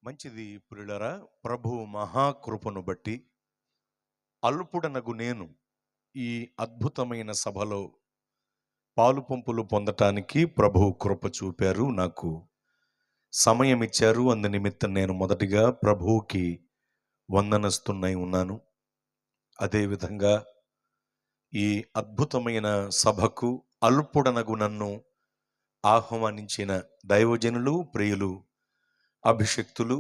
మంచిది ప్రియులరా. ప్రభు మహాకృపను బట్టి అల్పుడనగు నేను ఈ అద్భుతమైన సభలో పాలు పంపులు పొందటానికి ప్రభు కృప చూపారు, నాకు సమయం ఇచ్చారు. అందు నిమిత్తం నేను మొదటిగా ప్రభువుకి వందనస్తున్నై ఉన్నాను. అదేవిధంగా ఈ అద్భుతమైన సభకు అల్పుడనగు నన్ను ఆహ్వానించిన దైవజనులు, ప్రియులు, అభిషక్తులు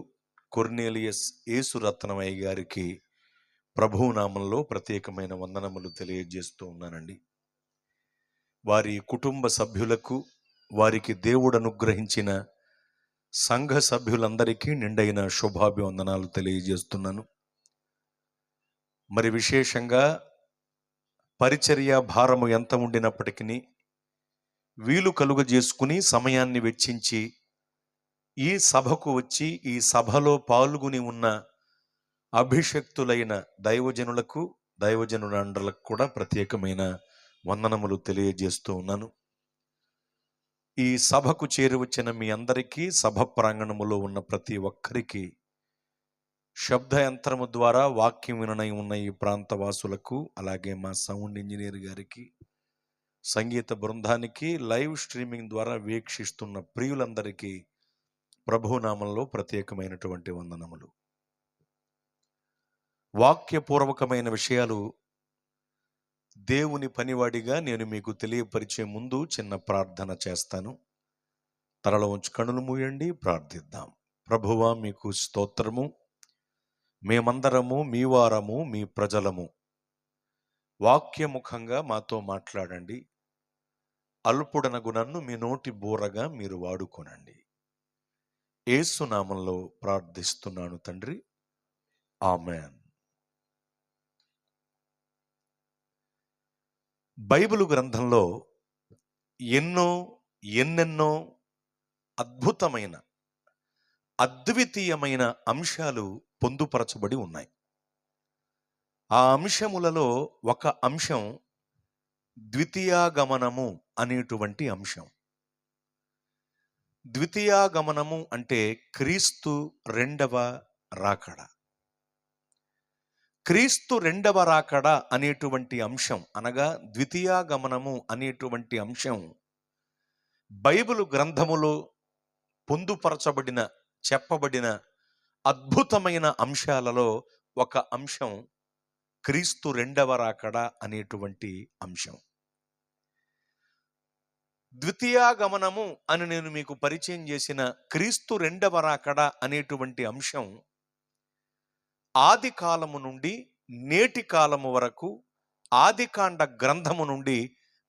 కొర్నేలియస్ యేసురత్నమయ్య గారికి ప్రభువు నామంలో ప్రత్యేకమైన వందనములు తెలియజేస్తూ ఉన్నానండి. వారి కుటుంబ సభ్యులకు, వారికి దేవుడు అనుగ్రహించిన సంఘ సభ్యులందరికీ నిండైన శుభాభివందనాలు తెలియజేస్తున్నాను. మరి విశేషంగా పరిచర్య భారము ఎంత ఉండినప్పటికీ వీలు కలుగజేసుకుని సమయాన్ని వెచ్చించి ఈ సభకు వచ్చి ఈ సభలో పాల్గొని ఉన్న అభిషక్తులైన దైవజనులకు, దైవజనులందరికి కూడా ప్రత్యేకమైన వందనములు తెలియజేస్తూ ఉన్నాను. ఈ సభకు చేరువచ్చిన మీ అందరికీ, సభ ప్రాంగణములో ఉన్న ప్రతి ఒక్కరికి, శబ్ద యంత్రము ద్వారా వాక్యం విననై ఉన్న ఈ ప్రాంతవాసులకు, అలాగే మా సౌండ్ ఇంజనీర్ గారికి, సంగీత బృందానికి, లైవ్ స్ట్రీమింగ్ ద్వారా వీక్షిస్తున్న ప్రియులందరికీ ప్రభునామంలో ప్రత్యేకమైనటువంటి వందనములు. వాక్యపూర్వకమైన విషయాలు దేవుని పనివాడిగా నేను మీకు తెలియపరిచే ముందు చిన్న ప్రార్థన చేస్తాను. తలలో ఉంచి కన్నులు మూయండి, ప్రార్థిద్దాం. ప్రభువా, మీకు స్తోత్రము. మేమందరము మీ వారము, మీ ప్రజలము. వాక్యముఖంగా మాతో మాట్లాడండి. అల్పుడనగు నన్ను మీ నోటి బూరగా మీరు వాడుకొనండి. యేసు నామంలో ప్రార్థిస్తున్నాను తండ్రి, ఆమేన్. బైబిలు గ్రంథంలో ఎన్నెన్నో అద్భుతమైన, అద్వితీయమైన అంశాలు పొందుపరచబడి ఉన్నాయి. ఆ అంశములలో ఒక అంశం ద్వితీయాగమనము అనేటువంటి అంశం. ద్వితీయాగమనము అంటే క్రీస్తు రెండవ రాకడ. క్రీస్తు రెండవ రాకడ అనేటువంటి అంశం, అనగా ద్వితీయాగమనము అనేటువంటి అంశం బైబిలు గ్రంథములో పొందుపరచబడిన, చెప్పబడిన అద్భుతమైన అంశాలలో ఒక అంశం క్రీస్తు రెండవ రాకడ అనేటువంటి అంశం. ద్వితీయాగమనము అని నేను మీకు పరిచయం చేసిన క్రీస్తు రెండవ రాకడ అనేటువంటి అంశం ఆది కాలము నుండి నేటి కాలము వరకు, ఆదికాండ గ్రంథము నుండి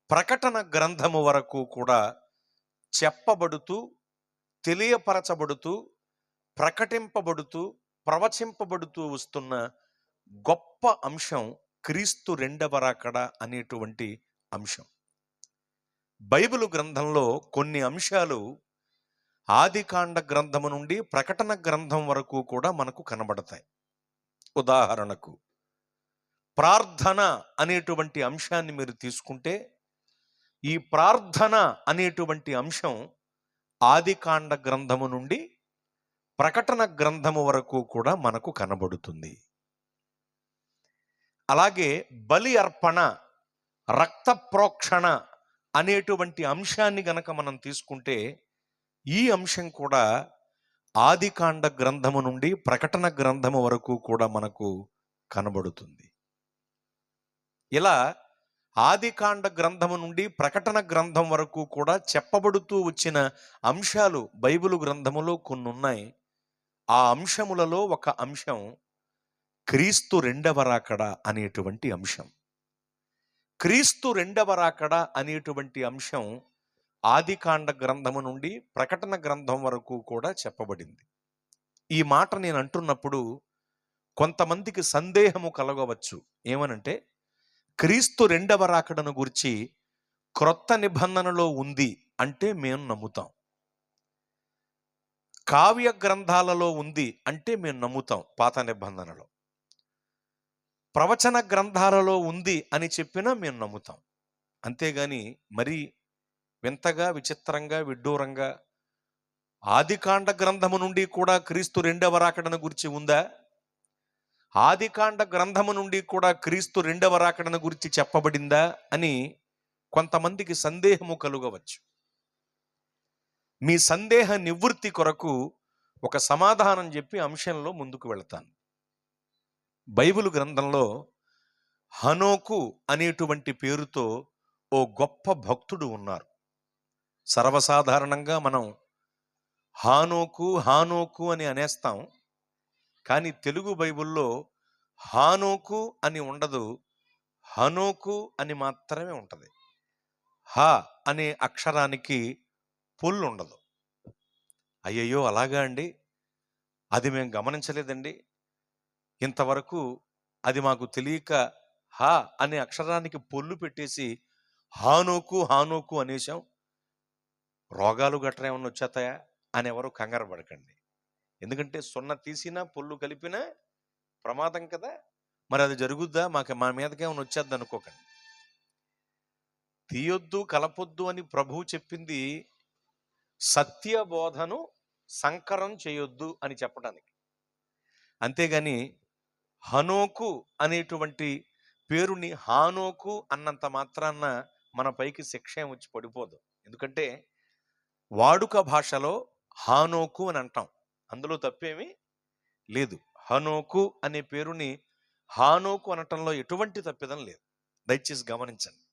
ప్రకటన గ్రంథము వరకు కూడా చెప్పబడుతూ, తెలియపరచబడుతూ, ప్రకటింపబడుతూ, ప్రవచింపబడుతూ వస్తున్న గొప్ప అంశం క్రీస్తు రెండవ రాకడ అనేటువంటి అంశం. బైబిలు గ్రంథంలో కొన్ని అంశాలు ఆదికాండ గ్రంథము నుండి ప్రకటన గ్రంథం వరకు కూడా మనకు కనబడతాయి. ఉదాహరణకు ప్రార్థన అనేటువంటి అంశాన్ని మీరు తీసుకుంటే, ఈ ప్రార్థన అనేటువంటి అంశం ఆదికాండ గ్రంథము నుండి ప్రకటన గ్రంథము వరకు కూడా మనకు కనబడుతుంది. అలాగే బలి అర్పణ, రక్త ప్రోక్షణ అనేటువంటి అంశాన్ని గనక మనం తీసుకుంటే, ఈ అంశం కూడా ఆదికాండ గ్రంథము నుండి ప్రకటన గ్రంథము వరకు కూడా మనకు కనబడుతుంది. ఇలా ఆదికాండ గ్రంథము నుండి ప్రకటన గ్రంథం వరకు కూడా చెప్పబడుతూ వచ్చిన అంశాలు బైబిలు గ్రంథములో కొన్ని ఉన్నాయి. ఆ అంశములలో ఒక అంశం క్రీస్తు రెండవ రాకడ అనేటువంటి అంశం. క్రీస్తు రెండవ రాకడ అనేటువంటి అంశం ఆదికాండ గ్రంథము నుండి ప్రకటన గ్రంథం వరకు కూడా చెప్పబడింది. ఈ మాట నేను అంటున్నప్పుడు కొంతమందికి సందేహము కలగవచ్చు. ఏమనంటే, క్రీస్తు రెండవ రాకడను గురించి క్రొత్త నిబంధనలో ఉంది అంటే మేము నమ్ముతాం, కావ్య గ్రంథాలలో ఉంది అంటే మేము నమ్ముతాం, పాత నిబంధనలో ప్రవచన గ్రంథాలలో ఉంది అని చెప్పినా మేము నమ్ముతాం. అంతేగాని మరీ వింతగా, విచిత్రంగా, విడ్డూరంగా ఆదికాండ గ్రంథము నుండి కూడా క్రీస్తు రెండవ రాకడను గురించి ఉందా? ఆదికాండ గ్రంథము నుండి కూడా క్రీస్తు రెండవ రాకడను గురించి చెప్పబడిందా అని కొంతమందికి సందేహము కలుగవచ్చు. మీ సందేహ నివృత్తి కొరకు ఒక సమాధానం చెప్పి అంశంలో ముందుకు వెళతాను. బైబిల్ గ్రంథంలో హనోకు అనేటువంటి పేరుతో ఓ గొప్ప భక్తుడు ఉన్నారు. సర్వసాధారణంగా మనం హానోకు హానోకు అని అనేస్తాం, కానీ తెలుగు బైబిల్లో హానోకు అని ఉండదు, హనోకు అని మాత్రమే ఉంటుంది. హ అనే అక్షరానికి పొల్లు ఉండదు. అయ్యయ్యో అలాగా అండి, అది మేము గమనించలేదండి, ఇంతవరకు అది మాకు తెలియక హ అనే అక్షరానికి పొల్లు పెట్టేసి హానోకు హానోకు అనేసాం, రోగాలు గట్రా ఏమన్నా వచ్చేస్తాయా అని ఎవరు కంగారు పడకండి. ఎందుకంటే సున్న తీసినా పొల్లు కలిపినా ప్రమాదం కదా. మరి అది జరుగుద్దా, మా మీదకి ఏమైనా వచ్చేద్ది అనుకోకండి. తీయొద్దు కలపొద్దు అని ప్రభువు చెప్పింది సత్యబోధను సంకరం చేయొద్దు అని చెప్పడానికి. అంతేగాని హనోకు అనేటువంటి పేరుని హానోకు అన్నంత మాత్రాన్న మన పైకి శిక్ష వచ్చి పడిపోదు. ఎందుకంటే వాడుక భాషలో హానోకు అని అంటాం, అందులో తప్పేమీ లేదు. హనోకు అనే పేరుని హానోకు అనటంలో ఎటువంటి తప్పిదం లేదు, దయచేసి గమనించండి.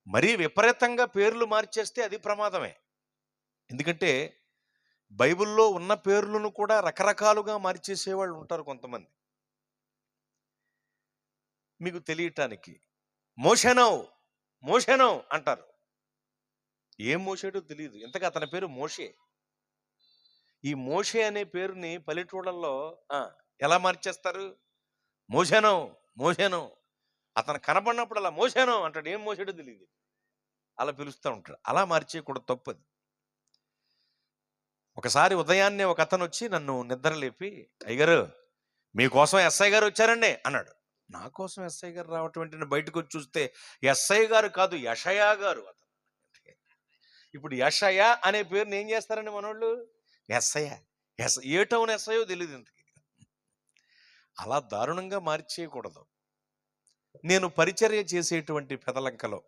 మరీ విపరీతంగా పేర్లు మార్చేస్తే అది ప్రమాదమే. ఎందుకంటే బైబిల్లో ఉన్న పేర్లను కూడా రకరకాలుగా మార్చేసేవాళ్ళు ఉంటారు కొంతమంది. మీకు తెలియటానికి మోషేనో మోషేనో అంటారు, ఏం మోసాడో తెలియదు, ఇంతగా అతని పేరు మోషే. ఈ మోషే అనే పేరుని పల్లెటూళ్ళల్లో ఎలా మార్చేస్తారు? మోషేనో మోషేనో, అతను కనపడినప్పుడు అలా మోషేనో అంటాడు, ఏం మోసాడో తెలియదు, అలా పిలుస్తూ ఉంటాడు. అలా మార్చేయకూడదు, తప్పది. ఒకసారి ఉదయాన్నే ఒక అతను వచ్చి నన్ను నిద్ర లేపి, అయ్యగారు మీకోసం ఎస్ఐ గారు వచ్చారండి అన్నాడు. నా కోసం ఎస్ఐ గారు రావటం ఏంటంటే బయటకు వచ్చి చూస్తే ఎస్ఐ గారు కాదు, యషయా గారు. అతను ఇప్పుడు యషయా అనే పేరుని ఏం చేస్తారండి మనోళ్ళు? ఎస్ఐ. ఏ టౌన్ ఎస్ఐయో తెలియదు ఇంతకి. అలా దారుణంగా మార్చేయకూడదు. నేను పరిచర్య చేసేటువంటి పెదలంకలో,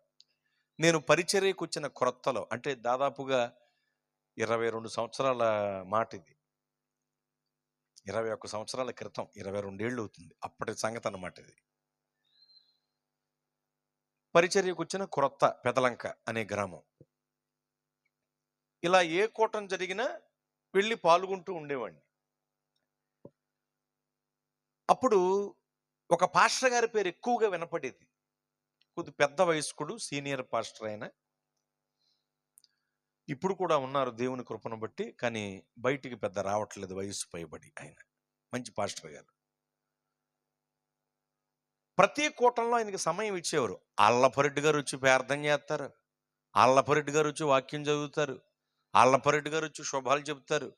నేను పరిచర్యకు వచ్చిన క్రొత్తలో, అంటే దాదాపుగా 22 సంవత్సరాల మాట ఇది, 21 సంవత్సరాల క్రితం, 22 ఏళ్ళు అవుతుంది అప్పటి సంగతి అన్నమాట ఇది. పరిచర్యకు వచ్చిన క్రొత్త పెదలంక అనే గ్రామం. ఇలా ఏ కూటం జరిగినా వెళ్ళి పాల్గొంటూ ఉండేవాడిని. అప్పుడు ఒక పాస్టర్ గారి పేరు ఎక్కువగా వినపడేది. కొద్ది పెద్ద వయస్కుడు, సీనియర్ పాస్టర్ ఆయన. ఇప్పుడు కూడా ఉన్నారు దేవుని కృపను బట్టి, కానీ బయటికి పెద్ద రావట్లేదు వయసు పైబడి. ఆయన మంచి పాస్టర్ గారు. ప్రతి కూటంలో ఆయనకి సమయం ఇచ్చేవారు. అల్లపరెడ్డి గారు వచ్చి ప్రార్థన చేస్తారు, అల్లపరెడ్డి గారు వచ్చి వాక్యం చదువుతారు, అల్లపరెడ్డి గారు వచ్చి శుభాలు చెబుతారు,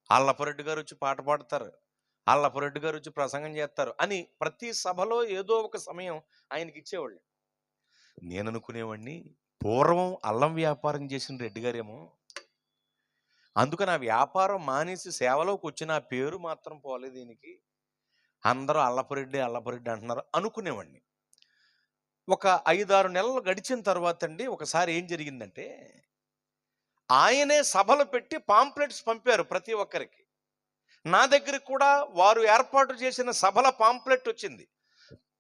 అల్లపరెడ్డి గారు వచ్చి పాట పాడతారు, అల్లపరెడ్డి గారు వచ్చి ప్రసంగం చేస్తారు అని ప్రతి సభలో ఏదో ఒక సమయం ఆయనకి ఇచ్చేవాళ్ళు. నేను అనుకునేవాడిని, పూర్వం అల్లం వ్యాపారం చేసిన రెడ్డి గారేమో, అందుకని ఆ వ్యాపారం మానేసి సేవలోకి వచ్చిన ఆ పేరు మాత్రం పోలేదు దీనికి, అందరూ అల్లపరెడ్డి అల్లపరెడ్డి అంటున్నారు అనుకునేవాడిని. ఒక 5-6 నెలలు గడిచిన తర్వాత అండి, ఒకసారి ఏం జరిగిందంటే, ఆయనే సభలు పెట్టి పాంప్లెట్స్ పంపారు ప్రతి ఒక్కరికి. నా దగ్గరికి కూడా వారు ఏర్పాటు చేసిన సభల పాంప్లెట్ వచ్చింది.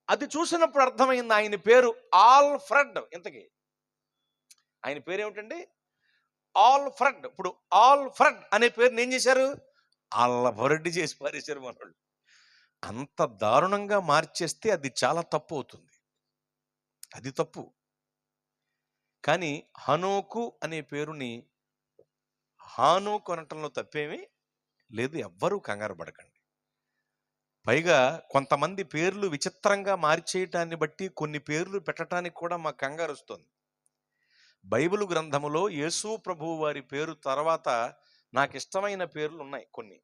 అది చూసినప్పుడు అర్థమైంది ఆయన పేరు ఆల్ఫ్రెడ్. ఇంతకీ ఆయన పేరు ఏమిటండి? ఆల్ఫ్రెడ్. ఇప్పుడు ఆల్ఫ్రెడ్ అనే పేరుని ఏం చేశారు? అల్లబొరెడ్డి చేసి పారేశారు మనోళ్ళు. అంత దారుణంగా మార్చేస్తే అది చాలా తప్పు అవుతుంది, అది తప్పు. కానీ హనోకు అనే పేరుని హానోకు అనటంలో తప్పేమీ లేదు, ఎవ్వరూ కంగారు పడకండి. పైగా కొంతమంది పేర్లు విచిత్రంగా మార్చేయటాన్ని బట్టి కొన్ని పేర్లు పెట్టడానికి కూడా మాకు కంగారు వస్తుంది. బైబిల్ గ్రంథములో యేసు ప్రభువు వారి పేరు తర్వాత నాకు ఇష్టమైన పేర్లు ఉన్నాయి కొన్ని.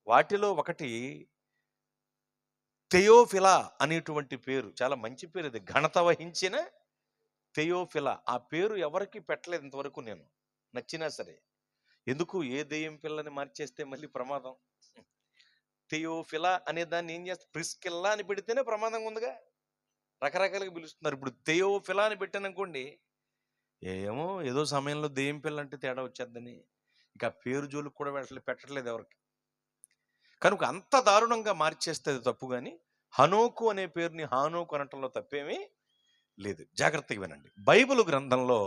వాటిలో ఒకటి థెయోఫిలా అనేటువంటి పేరు, చాలా మంచి పేరు. ఇది ఘనత వహించిన థెయోఫిలా. ఆ పేరు ఎవరికి పెట్టలేదు ఇంతవరకు నేను, నచ్చినా సరే. ఎందుకు ఏ దెయ్యం పిల్లని మార్చేస్తే మళ్ళీ ప్రమాదం. థియోఫిలా అనే దాన్ని ఏం చేస్తారు, ప్రిస్కిల్లా అని పెడితేనే ప్రమాదం ఉందిగా. రకరకాలుగా పిలుస్తున్నారు. ఇప్పుడు థియోఫిలా అని పెట్టాననుకోండి, ఏమో ఏదో సమయంలో దెయ్యం పిల్ల అంటే తేడా వచ్చేద్దని ఇక పేరు జోలికి కూడా పెట్టట్లేదు ఎవరికి. కనుక అంత దారుణంగా మార్చేస్తే అది తప్పు. కానీ హనోకు అనే పేరుని హానోకు అనటంలో తప్పేమీ లేదు. జాగ్రత్తగా వినండి. బైబిల్ గ్రంథంలో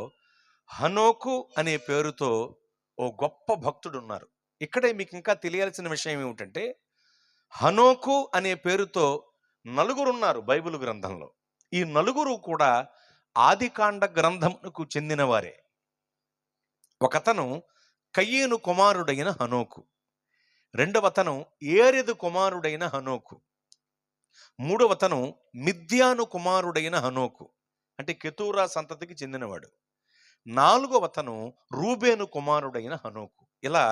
హనోకు అనే పేరుతో ఓ గొప్ప భక్తుడు ఉన్నారు. ఇక్కడే మీకు ఇంకా తెలియాల్సిన విషయం ఏమిటంటే, హనోకు అనే పేరుతో నలుగురు ఉన్నారు బైబిల్ గ్రంథంలో. ఈ నలుగురు కూడా ఆదికాండ గ్రంథమునకు చెందినవారే. ఒకతను కయ్యేను కుమారుడైన హనోకు, రెండవతను ఏరెదు కుమారుడైన హనోకు, మూడవతను మిద్యాను కుమారుడైన హనోకు, అంటే కెతూరా సంతతికి చెందినవాడు, నాలుగవతను రూబేను కుమారుడైన హనోకు. ఇలా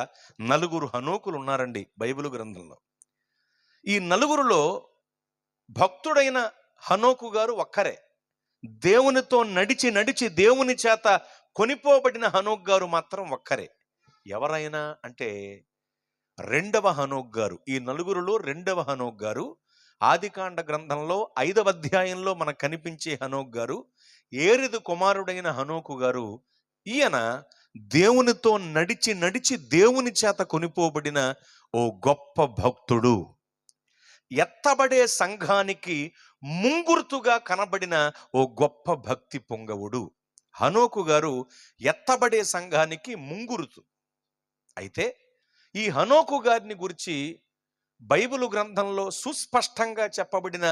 నలుగురు హనోకులు ఉన్నారండి బైబిల్ గ్రంథంలో. ఈ నలుగురులో భక్తుడైన హనోకు గారు ఒక్కరే. దేవునితో నడిచి నడిచి దేవుని చేత కొనిపోబడిన హనోక్ గారు మాత్రం ఒక్కరే. ఎవరైనా అంటే రెండవ హనోక్ గారు. ఈ నలుగురులో రెండవ హనోక్ గారు ఆదికాండ గ్రంథంలో 5వ అధ్యాయంలో మనకు కనిపించే హనోక్ గారు ఏరెదు కుమారుడైన హనోకు గారు. ఈయన దేవునితో నడిచి నడిచి దేవుని చేత కొనిపోబడిన ఓ గొప్ప భక్తుడు. ఎత్తబడే సంఘానికి ముంగుర్తుగా కనబడిన ఓ గొప్ప భక్తి పొంగవుడు. హనోకు గారు ఎత్తబడే సంఘానికి ముంగురుతు. అయితే ఈ హనోకు గారిని గురించి బైబిలు గ్రంథంలో సుస్పష్టంగా చెప్పబడిన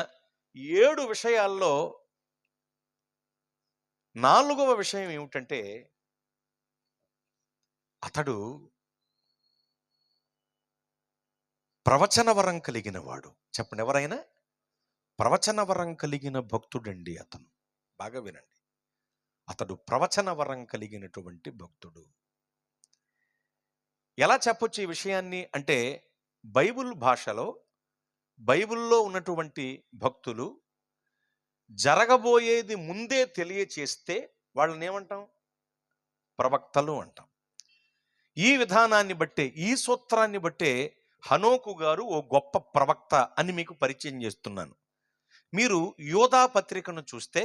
7 విషయాల్లో 4వ విషయం ఏమిటంటే, అతడు ప్రవచన వరం కలిగిన వాడు. చెప్పండి, ఎవరైనా ప్రవచన వరం కలిగిన భక్తుడండి అతను. బాగా వినండి, అతడు ప్రవచన వరం కలిగినటువంటి భక్తుడు. ఎలా చెప్పొచ్చు ఈ విషయాన్ని అంటే, బైబిల్ భాషలో బైబిల్లో ఉన్నటువంటి భక్తులు జరగబోయేది ముందే తెలియచేస్తే వాళ్ళని ఏమంటాం? ప్రవక్తలు అంటాం. ఈ విధానాన్ని బట్టే, ఈ సూత్రాన్ని బట్టే హనోకు గారు ఓ గొప్ప ప్రవక్త అని మీకు పరిచయం చేస్తున్నాను. మీరు యోధా పత్రికను చూస్తే,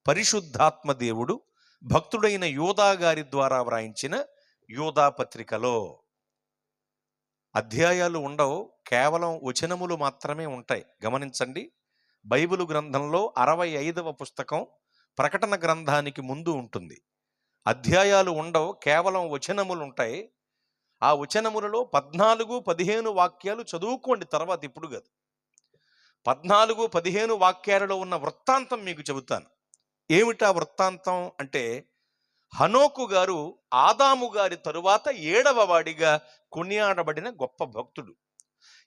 పరిశుద్ధాత్మ దేవుడు భక్తుడైన యోధా గారి ద్వారా వ్రాయించిన యోధా పత్రికలో అధ్యాయాలు ఉండవు, కేవలం వచనములు మాత్రమే ఉంటాయి. గమనించండి, బైబిలు గ్రంథంలో 65వ పుస్తకం ప్రకటన గ్రంథానికి ముందు ఉంటుంది. అధ్యాయాలు ఉండవు, కేవలం వచనములు ఉంటాయి. ఆ వచనములలో 14-15 వాక్యాలు చదువుకోండి తర్వాత, ఇప్పుడు కాదు. 14-15 వాక్యాలలో ఉన్న వృత్తాంతం మీకు చెబుతాను. ఏమిటా వృత్తాంతం అంటే, హనోకు గారు ఆదాము గారి తరువాత 7వ వాడిగా కొనియాడబడిన గొప్ప భక్తుడు.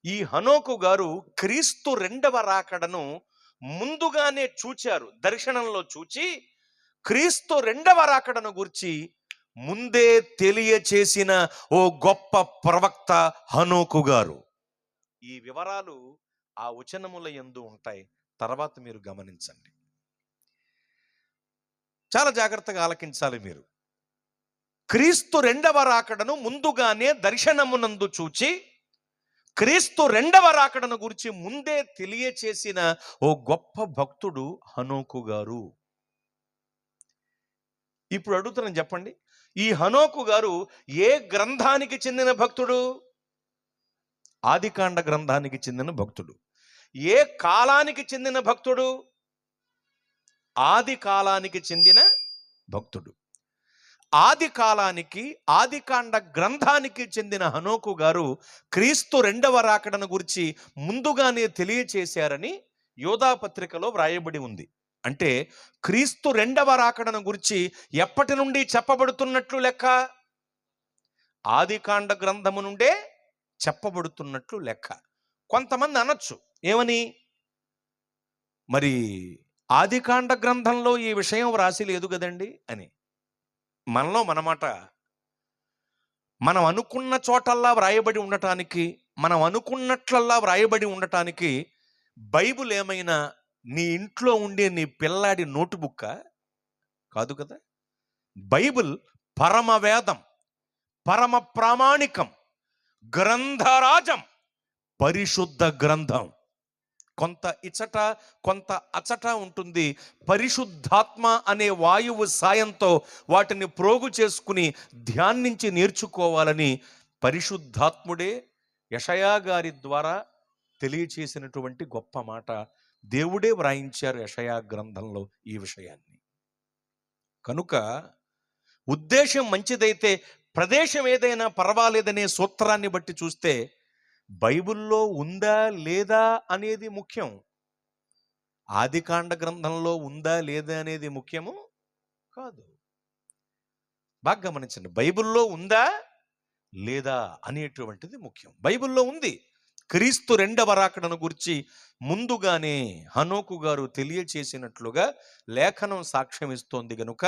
ఈ హనోకు గారు క్రీస్తు 2వ రాకడను ముందుగానే చూచారు. దర్శనంలో చూచి క్రీస్తు 2వ రాకడను గురించి ముందే తెలియచేసిన ఓ గొప్ప ప్రవక్త హనోకు గారు. ఈ వివరాలు ఆ వచనముల యందు ఉంటాయి. తర్వాత మీరు గమనించండి, చాలా జాగ్రత్తగా ఆలకించాలి మీరు. క్రీస్తు 2వ రాకడను ముందుగానే దర్శనమునందు చూచి క్రీస్తు 2వ రాకడను గురించి ముందే తెలియచేసిన ఓ గొప్ప భక్తుడు హనోకు గారు. ఇప్పుడు అడుగుతున్నాను, చెప్పండి, ఈ హనోకు గారు ఏ గ్రంథానికి చెందిన భక్తుడు? ఆదికాండ గ్రంథానికి చెందిన భక్తుడు. ఏ కాలానికి చెందిన భక్తుడు? ఆది కాలానికి చెందిన భక్తుడు. ఆది కాలానికి, ఆదికాండ గ్రంథానికి చెందిన హనోకు గారు క్రీస్తు 2వ రాకడను గురించి ముందుగానే తెలియచేశారని యోధా పత్రికలో వ్రాయబడి ఉంది. అంటే క్రీస్తు 2వ రాకడను గురించి ఎప్పటి నుండి చెప్పబడుతున్నట్లు లెక్క? ఆదికాండ గ్రంథము నుండే చెప్పబడుతున్నట్లు లెక్క. కొంతమంది అనొచ్చు, ఏమని? మరి ఆదికాండ గ్రంథంలో ఈ విషయం వ్రాసి లేదు కదండి అని. మనలో మనమాట, మనం అనుకున్న చోటల్లా వ్రాయబడి ఉండటానికి, మనం అనుకున్నట్లల్లా వ్రాయబడి ఉండటానికి బైబిల్ ఏమైనా నీ ఇంట్లో ఉండే నీ పిల్లాడి నోటుబుక్క కాదు కదా. బైబిల్ పరమవేదం, పరమ ప్రామాణికం, గ్రంథరాజం, పరిశుద్ధ గ్రంథం. కొంత ఇచట కొంత అచట ఉంటుంది. పరిశుద్ధాత్మ అనే వాయువు సాయంతో వాటిని ప్రోగు చేసుకుని ధ్యానించి నేర్చుకోవాలని పరిశుద్ధాత్ముడే యెషయా గారి ద్వారా తెలియచేసినటువంటి గొప్ప మాట. దేవుడే వ్రాయించారు యెషయా గ్రంథంలో ఈ విషయాన్ని. కనుక ఉద్దేశం మంచిదైతే ప్రదేశం ఏదైనా పర్వాలేదనే సూత్రాన్ని బట్టి చూస్తే బైబిల్లో ఉందా లేదా అనేది ముఖ్యం. ఆదికాండ గ్రంథంలో ఉందా లేదా అనేది ముఖ్యము కాదు. బాగా గమనించండి, బైబిల్లో ఉందా లేదా అనేటువంటిది ముఖ్యం. బైబిల్లో ఉంది. క్రీస్తు రెండవ రాకడను గురించి ముందుగానే హనోకు గారు తెలియచేసినట్లుగా లేఖనం సాక్ష్యం ఇస్తోంది గనుక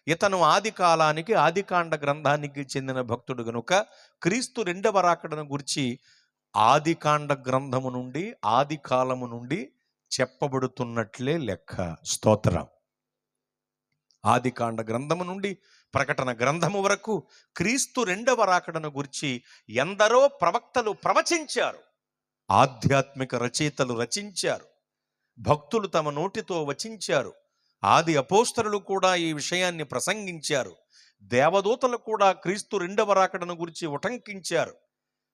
ఇతను ఆది కాలానికి ఆదికాండ గ్రంథానికి చెందిన భక్తుడు గనుక క్రీస్తు రెండవ రాకడను గురించి ఆదికాండ గ్రంథము నుండి ఆది కాలము నుండి చెప్పబడుతున్నట్లే లెక్క. స్తోత్రం. ఆదికాండ గ్రంథము నుండి ప్రకటన గ్రంథము వరకు క్రీస్తు రెండవ రాకడను గురించి ఎందరో ప్రవక్తలు ప్రవచించారు, ఆధ్యాత్మిక రచయితలు రచించారు, భక్తులు తమ నోటితో వచించారు, ఆది అపోస్తలులు కూడా ఈ విషయాన్ని ప్రసంగించారు, దేవదూతలు కూడా క్రీస్తు రెండవ రాకడను గురించి ఉటంకించారు.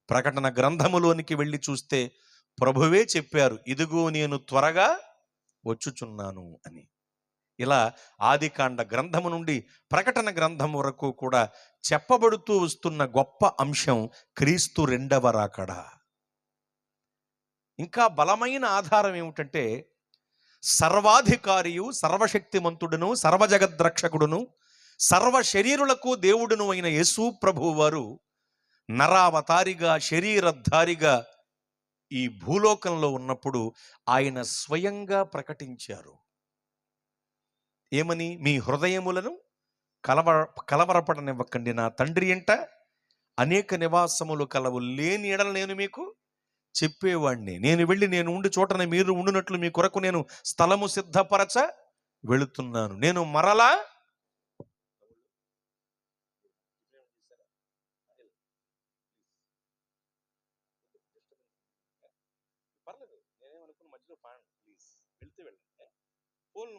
ప్రకటన గ్రంథములోనికి వెళ్ళి చూస్తే ప్రభువే చెప్పారు, ఇదిగో నేను త్వరగా వచ్చుచున్నాను అని. ఇలా ఆదికాండ గ్రంథము నుండి ప్రకటన గ్రంథం వరకు కూడా చెప్పబడుతూ వస్తున్న గొప్ప అంశం క్రీస్తు రెండవ రాకడ. ఇంకా బలమైన ఆధారం ఏమిటంటే సర్వాధికారియు సర్వశక్తిమంతుడును సర్వజగద్రక్షకుడును సర్వ శరీరులకు దేవుడును అయిన యేసు ప్రభువు వారు నరావతారిగా శరీరధారిగా ఈ భూలోకంలో ఉన్నప్పుడు ఆయన స్వయంగా ప్రకటించారు. ఏమని? మీ హృదయములను కలవరపడనివ్వకండి, నా తండ్రి ఎంట అనేక నివాసములు కలవు, లేని ఎడల నేను మీకు చెప్పేవాడిని. నేను వెళ్ళి నేను ఉండి చోటన మీరు ఉండునట్లు మీ కొరకు నేను స్థలము సిద్ధపరచ వెళుతున్నాను. నేను మరలా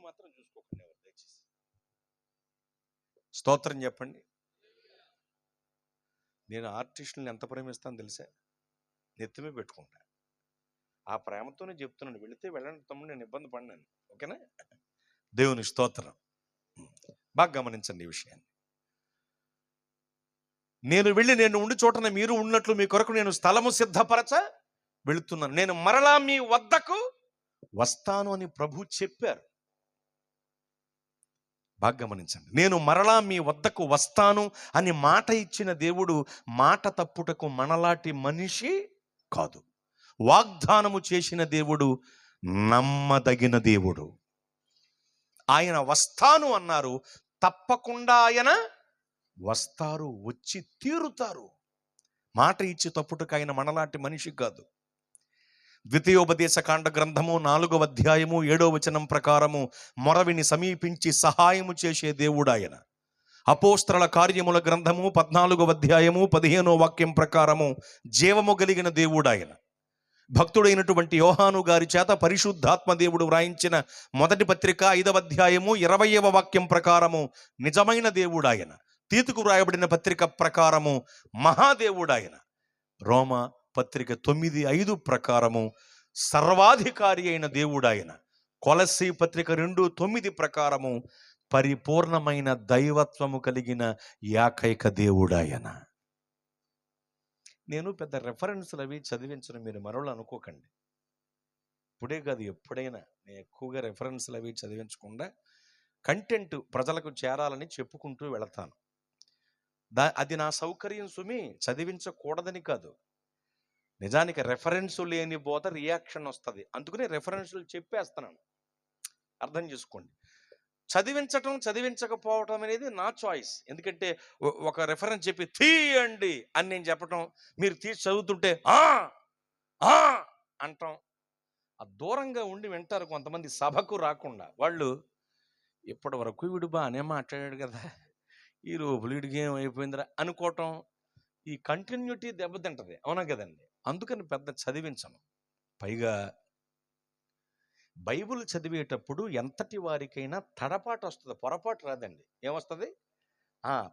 మాత్రం చూసుకోకండి ఎవరు దయచేసి. స్తోత్రం చెప్పండి. నేను ఆర్టిస్టులను ఎంత ప్రేమిస్తాను తెలుసా? నెత్తిమే పెట్టుకుంటా. ఆ ప్రేమతోనే చెప్తున్నాను, వెళితే వెళ్ళండి తమ్ముడు, నేను ఇబ్బంది పడినాను. ఓకేనా? దేవుని స్తోత్రం. బాగా గమనించండి ఈ విషయాన్ని. నేను వెళ్ళి నేను ఉండి చోటన మీరు ఉన్నట్లు మీ కొరకు నేను స్థలము సిద్ధపరచ వెళుతున్నాను, నేను మరలా మీ వద్దకు వస్తాను అని ప్రభు చెప్పారు. బాగా గమనించండి. నేను మరలా మీ వద్దకు వస్తాను అని మాట ఇచ్చిన దేవుడు మాట తప్పుటకు మనలాంటి మనిషి కాదు. వాగ్దానము చేసిన దేవుడు నమ్మదగిన దేవుడు. ఆయన వస్తాను అన్నారు, తప్పకుండా ఆయన వస్తారు, వచ్చి తీరుతారు. మాట ఇచ్చి తప్పుటకు ఆయన మనలాంటి మనిషి కాదు. ద్వితీయోపదేశకాండ గ్రంథము 4వ అధ్యాయము 7వ వచనం ప్రకారము మొరవిని సమీపించి సహాయము చేసే దేవుడు ఆయన. అపోస్తలుల కార్యముల గ్రంథము 14వ అధ్యాయము 15వ వాక్యం ప్రకారము జీవము కలిగిన దేవుడు ఆయన. భక్తుడైనటువంటి యోహాను గారి చేత పరిశుద్ధాత్మ దేవుడు వ్రాయించిన మొదటి పత్రిక 5వ అధ్యాయము 20వ వాక్యం ప్రకారము నిజమైన దేవుడు ఆయన. తీతుకు వ్రాయబడిన పత్రిక ప్రకారము మహాదేవుడు ఆయన. రోమ పత్రిక 9:5 ప్రకారము సర్వాధికారి అయిన దేవుడు ఆయన. కొలస్సీ పత్రిక 2:9 ప్రకారము పరిపూర్ణమైన దైవత్వము కలిగిన ఏకైక దేవుడు ఆయన. నేను పెద్ద రెఫరెన్స్లు అవి చదివించను, మీరు మరోళ్ళు అనుకోకండి. ఇప్పుడే కాదు, ఎప్పుడైనా నేను ఎక్కువగా రెఫరెన్స్లు అవి చదివించకుండా కంటెంట్ ప్రజలకు చేరాలని చెప్పుకుంటూ వెళతాను. అది నా సౌకర్యం సుమి, చదివించకూడదని కాదు. నిజానికి రెఫరెన్సు లేని బోధ రియాక్షన్ వస్తుంది, అందుకనే రెఫరెన్సులు చెప్పేస్తున్నాను. అర్థం చేసుకోండి. చదివించకపోవటం అనేది నా చాయిస్. ఎందుకంటే ఒక రెఫరెన్స్ చెప్పి తీయండి అని నేను చెప్పటం, మీరు తీసి చదువుతుంటే అంటాం, ఆ దూరంగా ఉండి వింటారు కొంతమంది. సభకు రాకుండా వాళ్ళు ఇప్పటి వరకు వీడు బాగానే మాట్లాడాడు కదా, ఈ రోజులు వీడికి ఏమైపోయిందిరా అనుకోవటం, ఈ కంటిన్యూటీ దెబ్బతింటది, అవునా కదండి? అందుకని పెద్ద చదివించను. పైగా బైబిల్ చదివేటప్పుడు ఎంతటి వారికైనా తడపాటు వస్తుంది, పొరపాటు రాదండి. ఏమొస్తుంది?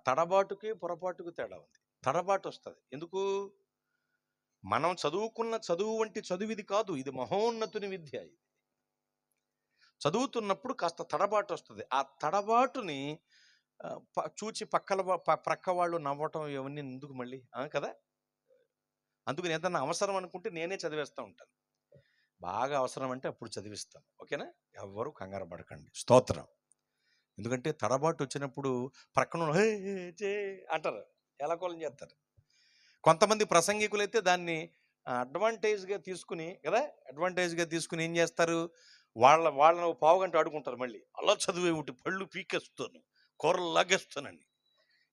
తడబాటుకి పొరపాటుకు తేడా ఉంది. తడబాటు వస్తుంది. ఎందుకు? మనం చదువుకున్న చదువు వంటి చదువు ఇది కాదు. ఇది మహోన్నతుని విద్య. ఇది చదువుతున్నప్పుడు కాస్త తడబాటు వస్తుంది. ఆ తడబాటుని చూచి ప్రక్క వాళ్ళు నవ్వటం ఇవన్నీ ఎందుకు మళ్ళీ, కదా? అందుకని ఏదన్నా అవసరం అనుకుంటే నేనే చదివేస్తూ ఉంటాను. బాగా అవసరం అంటే అప్పుడు చదివిస్తాను. ఓకేనా? ఎవ్వరూ కంగారు పడకండి. స్తోత్రం. ఎందుకంటే తడబాటు వచ్చినప్పుడు ప్రక్కన హే చే అంటారు, ఎలాకోలం చేస్తారు. కొంతమంది ప్రసంగికులైతే దాన్ని అడ్వాంటేజ్గా తీసుకుని ఏం చేస్తారు? వాళ్ళను పావుగంట ఆడుకుంటారు. మళ్ళీ అలా చదివే ఒకటి పళ్ళు పీకేస్తాను, కూరలు లాగేస్తానని.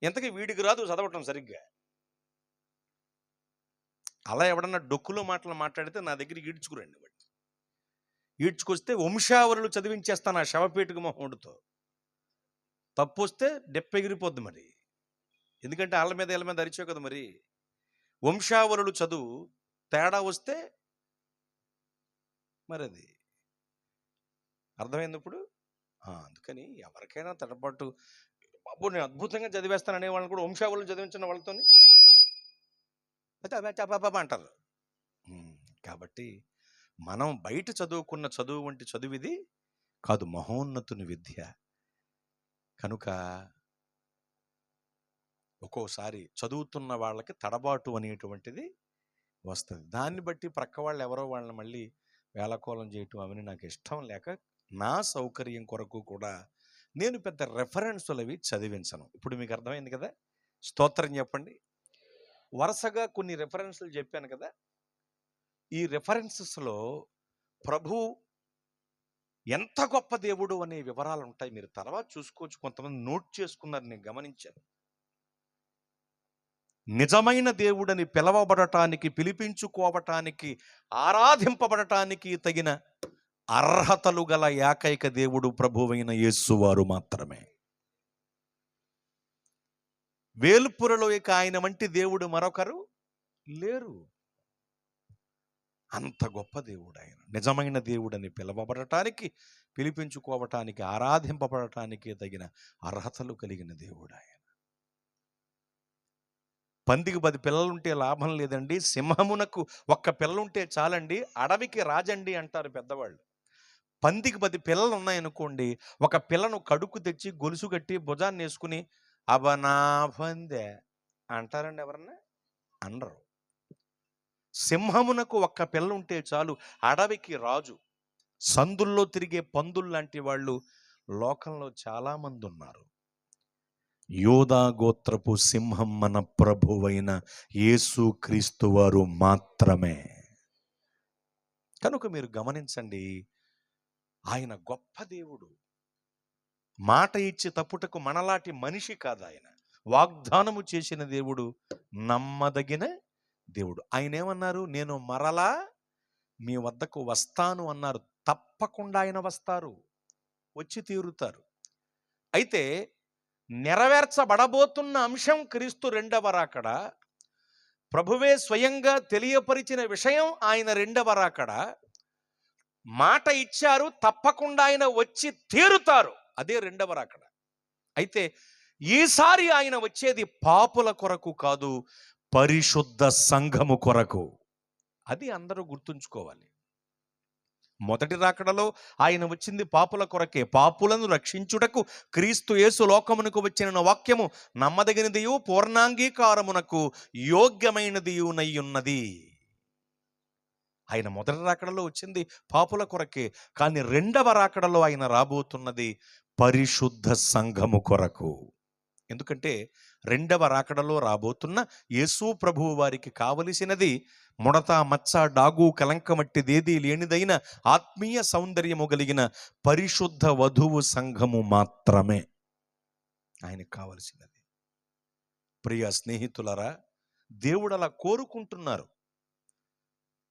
ఎంతకీ వీడికి రాదు చదవటం సరిగ్గా. అలా ఎవడన్నా డొక్కులో మాటలు మాట్లాడితే నా దగ్గరికి ఈడ్చుకురండి. వాడిని ఈడ్చుకొస్తే వంశావళులు చదివించేస్తాను ఆ శవపేటుకు మొహముడితో. తప్పు వస్తే డెప్పెగిరిపోద్ది మరి. ఎందుకంటే వాళ్ళ మీద వీళ్ళ మీద అరిచే కదా మరి. వంశావళులు చదువు తేడా వస్తే మరి అది అర్థమైంది ఇప్పుడు. అందుకని ఎవరికైనా తడపాటు, బాబు నేను అద్భుతంగా చదివేస్తాను అనే వాళ్ళని కూడా వంశావళులు చదివించిన వాళ్ళతో అంటారు. కాబట్టి మనం బయట చదువుకున్న చదువు వంటి చదువు ఇది కాదు, మహోన్నతుని విద్య. కనుక ఒక్కోసారి చదువుతున్న వాళ్ళకి తడబాటు అనేటువంటిది వస్తుంది. దాన్ని బట్టి ప్రక్క వాళ్ళు ఎవరో వాళ్ళని మళ్ళీ వేళకోళం చేయటం అవన్నీ నాకు ఇష్టం లేక, నా సౌకర్యం కొరకు కూడా నేను పెద్ద రెఫరెన్సులు అవి చదివించను. ఇప్పుడు మీకు అర్థమైంది కదా? స్తోత్రం చెప్పండి. వరుసగా కొన్ని రెఫరెన్సులు చెప్పాను కదా. ఈ రెఫరెన్సెస్లో ప్రభు ఎంత గొప్ప దేవుడు అనే వివరాలు ఉంటాయి. మీరు తర్వాత చూసుకోవచ్చు. కొంతమంది నోట్ చేసుకున్నారు, నేను గమనించాను. నిజమైన దేవుడని పిలవబడటానికి, పిలిపించుకోవటానికి, ఆరాధింపబడటానికి తగిన అర్హతలు గల ఏకైక దేవుడు ప్రభువైన యేసువారు మాత్రమే. వేల్పురలో ఇక ఆయన వంటి దేవుడు మరొకరు లేరు. అంత గొప్ప దేవుడు ఆయన. నిజమైన దేవుడని పిలవబడటానికి, పిలిపించుకోవటానికి, ఆరాధింపబడటానికి తగిన అర్హతలు కలిగిన దేవుడు ఆయన. పందికి 10 పిల్లలుంటే లాభం లేదండి, సింహమునకు ఒక్క పిల్లుంటే చాలండి, అడవికి రాజండి అంటారు పెద్దవాళ్ళు. పందికి 10 పిల్లలు ఉన్నాయనుకోండి, ఒక పిల్లను కడుక్కు తెచ్చి గొలుసు కట్టి భుజాన్ని వేసుకుని అబనా పందే అంటారండి ఎవరన్నా? అనరు. సింహమునకు ఒక్క పిల్ల ఉంటే చాలు, అడవికి రాజు. సందుల్లో తిరిగే పందులు లాంటి వాళ్ళు లోకంలో చాలా మంది ఉన్నారు. యోధా గోత్రపు సింహం మన ప్రభువైన యేసు క్రీస్తు వారు మాత్రమే. కనుక మీరు గమనించండి, ఆయన గొప్ప దేవుడు. మాట ఇచ్చి తప్పుటకు మనలాంటి మనిషి కాదు ఆయన. వాగ్దానము చేసిన దేవుడు, నమ్మదగిన దేవుడు. ఆయన ఏమన్నారు? నేను మరలా మీ వద్దకు వస్తాను అన్నారు. తప్పకుండా ఆయన వస్తారు, వచ్చి తీరుతారు. అయితే నెరవేర్చబడబోతున్న అంశం క్రీస్తు రెండవ రాకడ. ప్రభువే స్వయంగా తెలియపరిచిన విషయం ఆయన రెండవ రాకడ. మాట ఇచ్చారు, తప్పకుండా ఆయన వచ్చి తీరుతారు, అదే రెండవ రాకడ. అయితే ఈసారి ఆయన వచ్చేది పాపుల కొరకు కాదు, పరిశుద్ధ సంఘము కొరకు. అది అందరూ గుర్తుంచుకోవాలి. మొదటి రాకడలో ఆయన వచ్చింది పాపుల కొరకే. పాపులను రక్షించుటకు క్రీస్తు యేసు లోకమునకు వచ్చిన వాక్యము నమ్మదగినదియు పూర్ణాంగీకారమునకు యోగ్యమైనదియునయ్యున్నది. ఆయన మొదటి రాకడలో వచ్చింది పాపుల కొరకే, కానీ రెండవ రాకడలో ఆయన రాబోతున్నది పరిశుద్ధ సంఘము కొరకు. ఎందుకంటే రెండవ రాకడలో రాబోతున్న యేసు ప్రభువు వారికి కావలసినది ముడత, మచ్చ, డాగు, కలంకమట్టిదేదీ లేనిదైన ఆత్మీయ సౌందర్యము కలిగిన పరిశుద్ధ వధువు సంఘము మాత్రమే ఆయనకు కావలసినది. ప్రియ స్నేహితులరా, దేవుడు అలా కోరుకుంటున్నారు.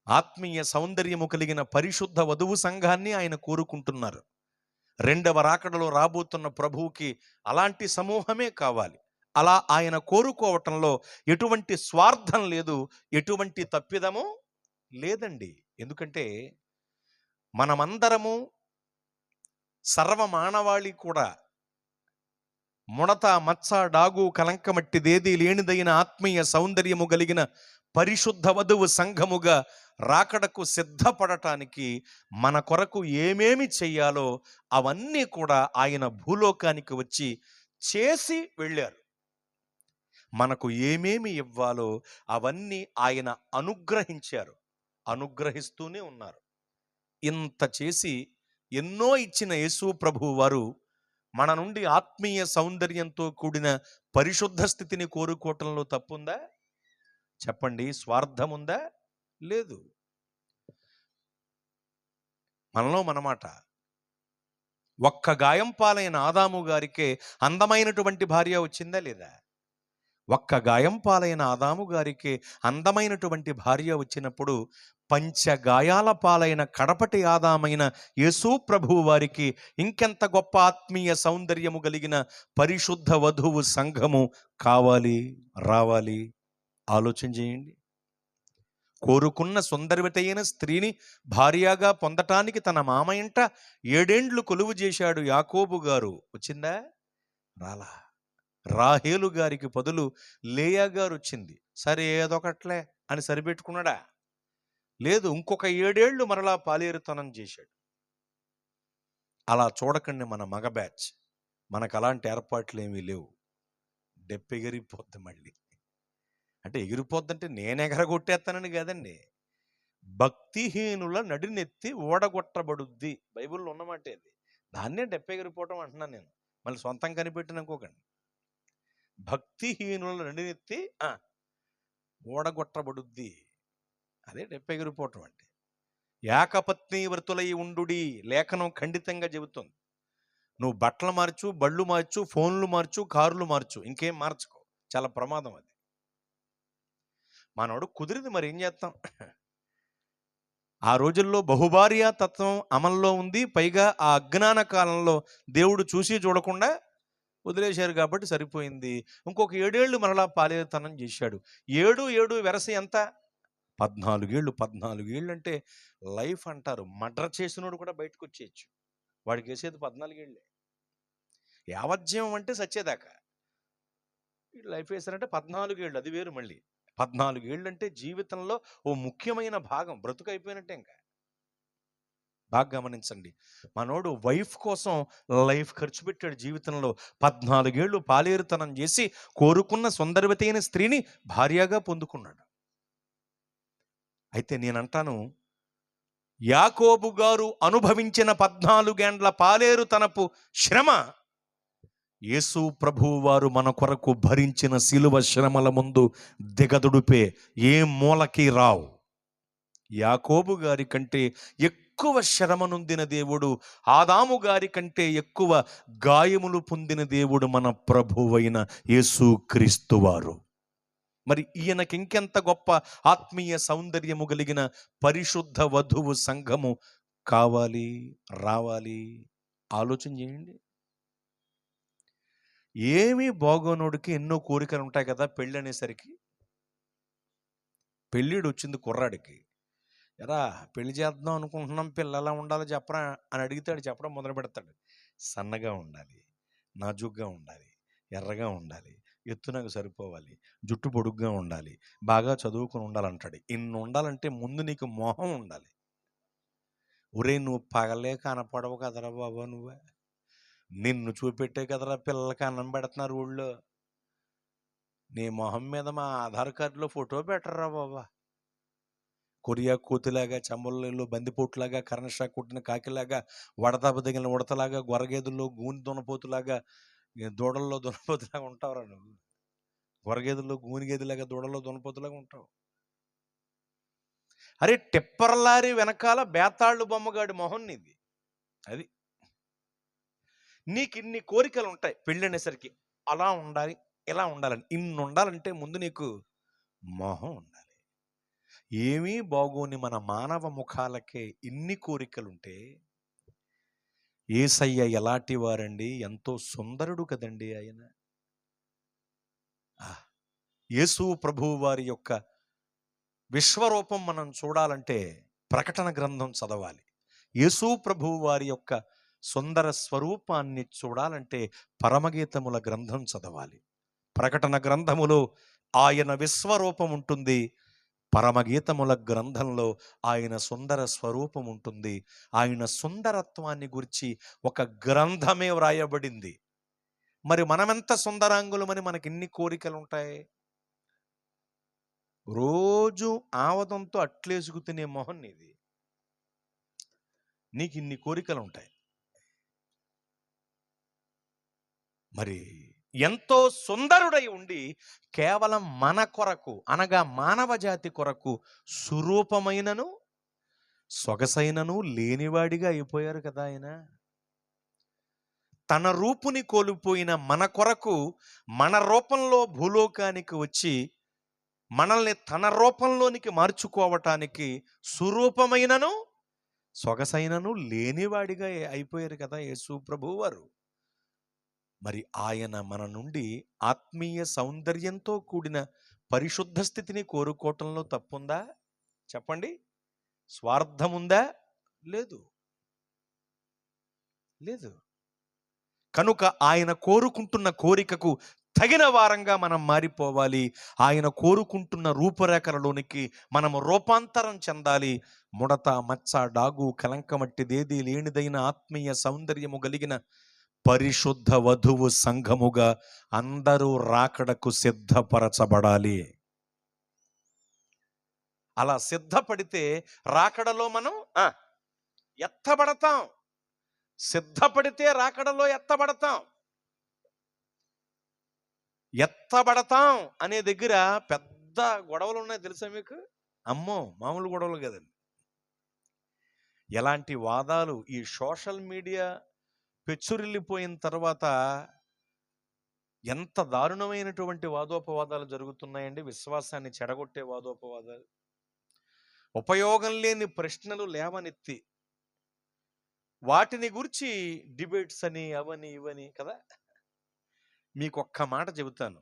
ఆత్మీయ సౌందర్యము కలిగిన పరిశుద్ధ వధువు సంఘాన్ని ఆయన కోరుకుంటున్నారు. రెండవ రాకడలో రాబోతున్న ప్రభువుకి అలాంటి సమూహమే కావాలి. అలా ఆయన కోరుకోవటంలో ఎటువంటి స్వార్థం లేదు, ఎటువంటి తప్పిదము లేదండి. ఎందుకంటే మనమందరము సర్వమానవాళి కూడా ముడత మచ్చ డాగు కలంకమట్టిదేది లేనిదైన ఆత్మీయ సౌందర్యము కలిగిన పరిశుద్ధ వధువు సంఘముగా రాకడకు సిద్ధపడటానికి మన కొరకు ఏమేమి చెయ్యాలో అవన్నీ కూడా ఆయన భూలోకానికి వచ్చి చేసి వెళ్ళారు. మనకు ఏమేమి ఇవ్వాలో అవన్నీ ఆయన అనుగ్రహించారు, అనుగ్రహిస్తూనే ఉన్నారు. ఇంత చేసి ఎన్నో ఇచ్చిన యేసు ప్రభువు వారు మన నుండి ఆత్మీయ సౌందర్యంతో కూడిన పరిశుద్ధ స్థితిని కోరుకోవటంలో తప్పుందా? చెప్పండి. స్వార్థం ఉందా? లేదు. మనలో మనమాట. ఒక్క గాయం పాలైన ఆదాము గారికే అందమైనటువంటి భార్య వచ్చిందా లేదా? ఒక్క గాయం పాలైన ఆదాము గారికి అందమైనటువంటి భార్య వచ్చినప్పుడు పంచగాయాల పాలైన కడపటి ఆదామైన యేసు ప్రభువు వారికి ఇంకెంత గొప్ప ఆత్మీయ సౌందర్యము కలిగిన పరిశుద్ధ వధువు సంఘము కావాలి, రావాలి? ఆలోచన చేయండి. కోరుకున్న సుందరవతైన స్త్రీని భార్యగా పొందటానికి తన మామ ఇంట 7 ఏండ్లు కొలువు చేశాడు యాకోబు గారు. వచ్చిందా? రాలా. రాహేలు గారికి బదులు లేయా గారు వచ్చింది. సరే ఏదొకట్లే అని సరిపెట్టుకున్నాడా? లేదు. ఇంకొక 7 ఏళ్ళు మరలా పాలేరుతనం చేశాడు. అలా చూడకండి మన మగ బ్యాచ్. మనకు అలాంటి ఏర్పాట్లు ఏమీ లేవు. డెప్పెగిరిపోద్ది మళ్ళీ. అంటే ఎగిరిపోద్దంటే నేను ఎగరగొట్టేస్తానని కాదండి. భక్తిహీనుల నడినెత్తి ఓడగొట్టబడుద్ది, బైబిల్లో ఉన్నమాట ఇది. దాన్నే డెప్పెగిరిపోవటం అంటున్నాను నేను. మళ్ళీ సొంతం కనిపెట్టిననుకోకండి. భక్తిహీనుల నడినెత్తి ఓడగొట్టబడుద్ది. అదే డెప్పెగిరిపోవటం అంటే. ఏకపత్ని వ్రతులై ఉండుడి లేఖనం ఖండితంగా చెబుతుంది. నువ్వు బట్టలు మార్చు, బళ్ళు మార్చు, ఫోన్లు మార్చు, కార్లు మార్చు, ఇంకేం మార్చుకో. చాలా ప్రమాదం అది. మనోడు కుదిరింది, మరి ఏం చేస్తాం? ఆ రోజుల్లో బహుభార్యా తత్వం అమల్లో ఉంది. పైగా ఆ అజ్ఞాన కాలంలో దేవుడు చూసి చూడకుండా వదిలేశారు కాబట్టి సరిపోయింది. ఇంకొక 7 ఏళ్ళు మరలా పాలేరుతనం చేశాడు. 7 7 వెరస ఎంత? 14 ఏళ్ళు. 14 ఏళ్ళు అంటే లైఫ్ అంటారు. మర్డర్ చేసినోడు కూడా బయటకు వచ్చేయచ్చు. వాడికి వేసేది 14 ఏళ్ళే. యావజ్జీవం అంటే సచ్చేదాకా. లైఫ్ వేసారంటే 14 ఏళ్ళు, అది వేరు. మళ్ళీ 14 ఏళ్ళు అంటే జీవితంలో ఓ ముఖ్యమైన భాగం. బ్రతుకు అయిపోయినట్టే. ఇంకా బాగా గమనించండి. మనోడు వైఫ్ కోసం లైఫ్ ఖర్చు పెట్టాడు జీవితంలో. 14 ఏళ్ళు పాలేరుతనం చేసి కోరుకున్న సుందరవతైన స్త్రీని భార్యగా పొందుకున్నాడు. అయితే నేనంటాను, యాకోబు గారు అనుభవించిన 14 ఏండ్ల పాలేరుతనపు శ్రమ యేసు ప్రభువు వారు మన కొరకు భరించిన శిలువ శ్రమల ముందు దిగదుడిపే ఏ మూలకి రావు. యాకోబు గారి కంటే ఎక్కువ శ్రమ నొందిన దేవుడు, ఆదాము గారి కంటే ఎక్కువ గాయములు పొందిన దేవుడు మన ప్రభువైన యేసుక్రీస్తు వారు. మరి ఈయనకి ఇంకెంత గొప్ప ఆత్మీయ సౌందర్యము కలిగిన పరిశుద్ధ వధువు సంఘము కావాలి, రావాలి? ఆలోచన చేయండి. ఏమీ బాగోనోడికి ఎన్నో కోరికలు ఉంటాయి కదా. పెళ్ళి అనేసరికి పెళ్ళిడు వచ్చింది కుర్రాడికి. ఎరా పెళ్లి చేద్దాం అనుకుంటున్నాం, పిల్లలా ఉండాలో చెప్పరా అని అడిగితాడు. చెప్పడం మొదలు పెడతాడు. సన్నగా ఉండాలి, నాజుగ్గా ఉండాలి, ఎర్రగా ఉండాలి, ఎత్తునకు సరిపోవాలి, జుట్టు పొడుగ్గా ఉండాలి, బాగా చదువుకుని ఉండాలంటాడు. ఇన్ని ఉండాలంటే ముందు నీకు మొహం ఉండాలి. ఒరే నువ్వు పగలే కనపడవు కదరా బాబా, నువ్వే నిన్ను చూపెట్టే కదరా పిల్లలకి అన్నం పెడుతున్నారు ఊళ్ళో. నీ మొహం మీద మా ఆధార్ కార్డులో ఫోటో పెట్టరా బాబా. కొరియా కోతిలాగా, చంబల్లో బందిపోట్లాగా, కర్ణషా కుట్టిన కాకిలాగా, వడదెబ్బ తగిలిన ఉడతలాగా, గొరగేదుల్లో గూని దున్నపోతులాగా, దూడల్లో దున్నపోతులాగా ఉంటావురా నువ్వు. గొరగేదుల్లో గూనిగేదిలాగా, దూడల్లో దున్నపోతులాగా ఉంటావు. అరే టిప్పర్లారి వెనకాల బేతాళ్ళు బొమ్మగాడి మొహం నీది. అది నీకు ఇన్ని కోరికలు ఉంటాయి పెళ్ళనేసరికి. అలా ఉండాలి, ఇలా ఉండాలని. ఇన్ని ఉండాలంటే ముందు నీకు మొహం ఉండాలి. ఏమీ బాగోని మన మానవ ముఖాలకే ఇన్ని కోరికలుంటే యేసయ్య ఎలాంటి వారండి? ఎంతో సుందరుడు కదండి ఆయన. ఆ, యేసు ప్రభువు వారి యొక్క విశ్వరూపం మనం చూడాలంటే ప్రకటన గ్రంథం చదవాలి. యేసు ప్రభువు వారి యొక్క సుందర స్వరూపాన్ని చూడాలంటే పరమగీతముల గ్రంథం చదవాలి. ప్రకటన గ్రంథములో ఆయన విశ్వరూపం ఉంటుంది, పరమగీతముల గ్రంథంలో ఆయన సుందర స్వరూపం ఉంటుంది. ఆయన సుందరత్వాన్ని గురించి ఒక గ్రంథమే వ్రాయబడింది. మరి మనమెంత సుందరాంగులమని మనకి ఎన్ని కోరికలు ఉంటాయి? రోజు ఆవదంతో అట్లేసుకు తినే మొహం నీది, నీకు ఇన్ని కోరికలు ఉంటాయి. మరి ఎంతో సుందరుడై ఉండి కేవలం మన కొరకు అనగా మానవ జాతి కొరకు సురూపమైనను సొగసైనను లేనివాడిగా అయిపోయారు కదా ఆయన. తన రూపుని కోల్పోయిన మన కొరకు మన రూపంలో భూలోకానికి వచ్చి మనల్ని తన రూపంలోనికి మార్చుకోవటానికి సురూపమైనను సొగసైనను లేనివాడిగా అయిపోయారు కదా యేసు ప్రభువు వారు. మరి ఆయన మన నుండి ఆత్మీయ సౌందర్యంతో కూడిన పరిశుద్ధ స్థితిని కోరుకోవటంలో తప్పుందా? చెప్పండి. స్వార్థముందా? లేదు, లేదు. కనుక ఆయన కోరుకుంటున్న కోరికకు తగిన వారంగా మనం మారిపోవాలి. ఆయన కోరుకుంటున్న రూపురేఖలలోనికి మనము రూపాంతరం చెందాలి. ముడత, మచ్చ, డాగు, కలంకమట్టిదేది లేనిదైన ఆత్మీయ సౌందర్యము కలిగిన పరిశుద్ధ వధువు సంఘముగా అందరూ రాకడకు సిద్ధపరచబడాలి. అలా సిద్ధపడితే రాకడలో మనం ఎత్తబడతాం. సిద్ధపడితే రాకడలో ఎత్తబడతాం. ఎత్తబడతాం అనే దగ్గర పెద్ద గొడవలు ఉన్నాయి తెలుసా మీకు? అమ్మో, మామూలు గొడవలు కదండి. ఎలాంటి వాదాలు ఈ సోషల్ మీడియా పెచ్చురిల్లిపోయిన తర్వాత ఎంత దారుణమైనటువంటి వాదోపవాదాలు జరుగుతున్నాయండి. విశ్వాసాన్ని చెడగొట్టే వాదోపవాదాలు, ఉపయోగం లేని ప్రశ్నలు లేవనెత్తి వాటిని గురించి డిబేట్స్ అని అవని ఇవని కదా. మీకు ఒక్క మాట చెబుతాను.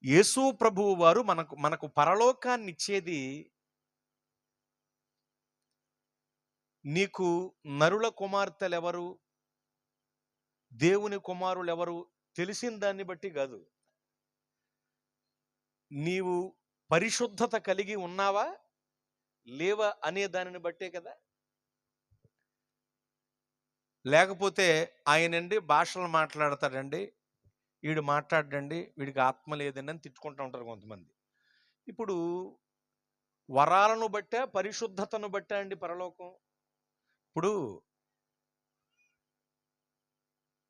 యేసు ప్రభువు వారు మనకు పరలోకాన్ని ఇచ్చేది నీకు నరుల కుమార్తెలు ఎవరు, దేవుని కుమారులు ఎవరు తెలిసిన దాన్ని బట్టి కాదు. నీవు పరిశుద్ధత కలిగి ఉన్నావా లేవా అనే దానిని బట్టే కదా. లేకపోతే ఆయనండి భాషలు మాట్లాడతాడండి, వీడు మాట్లాడండి, వీడికి ఆత్మ లేదండి అని తిట్టుకుంటూ ఉంటారు కొంతమంది. ఇప్పుడు వరాలను బట్టే పరిశుద్ధతను బట్టే అండి పరలోకం. ఇప్పుడు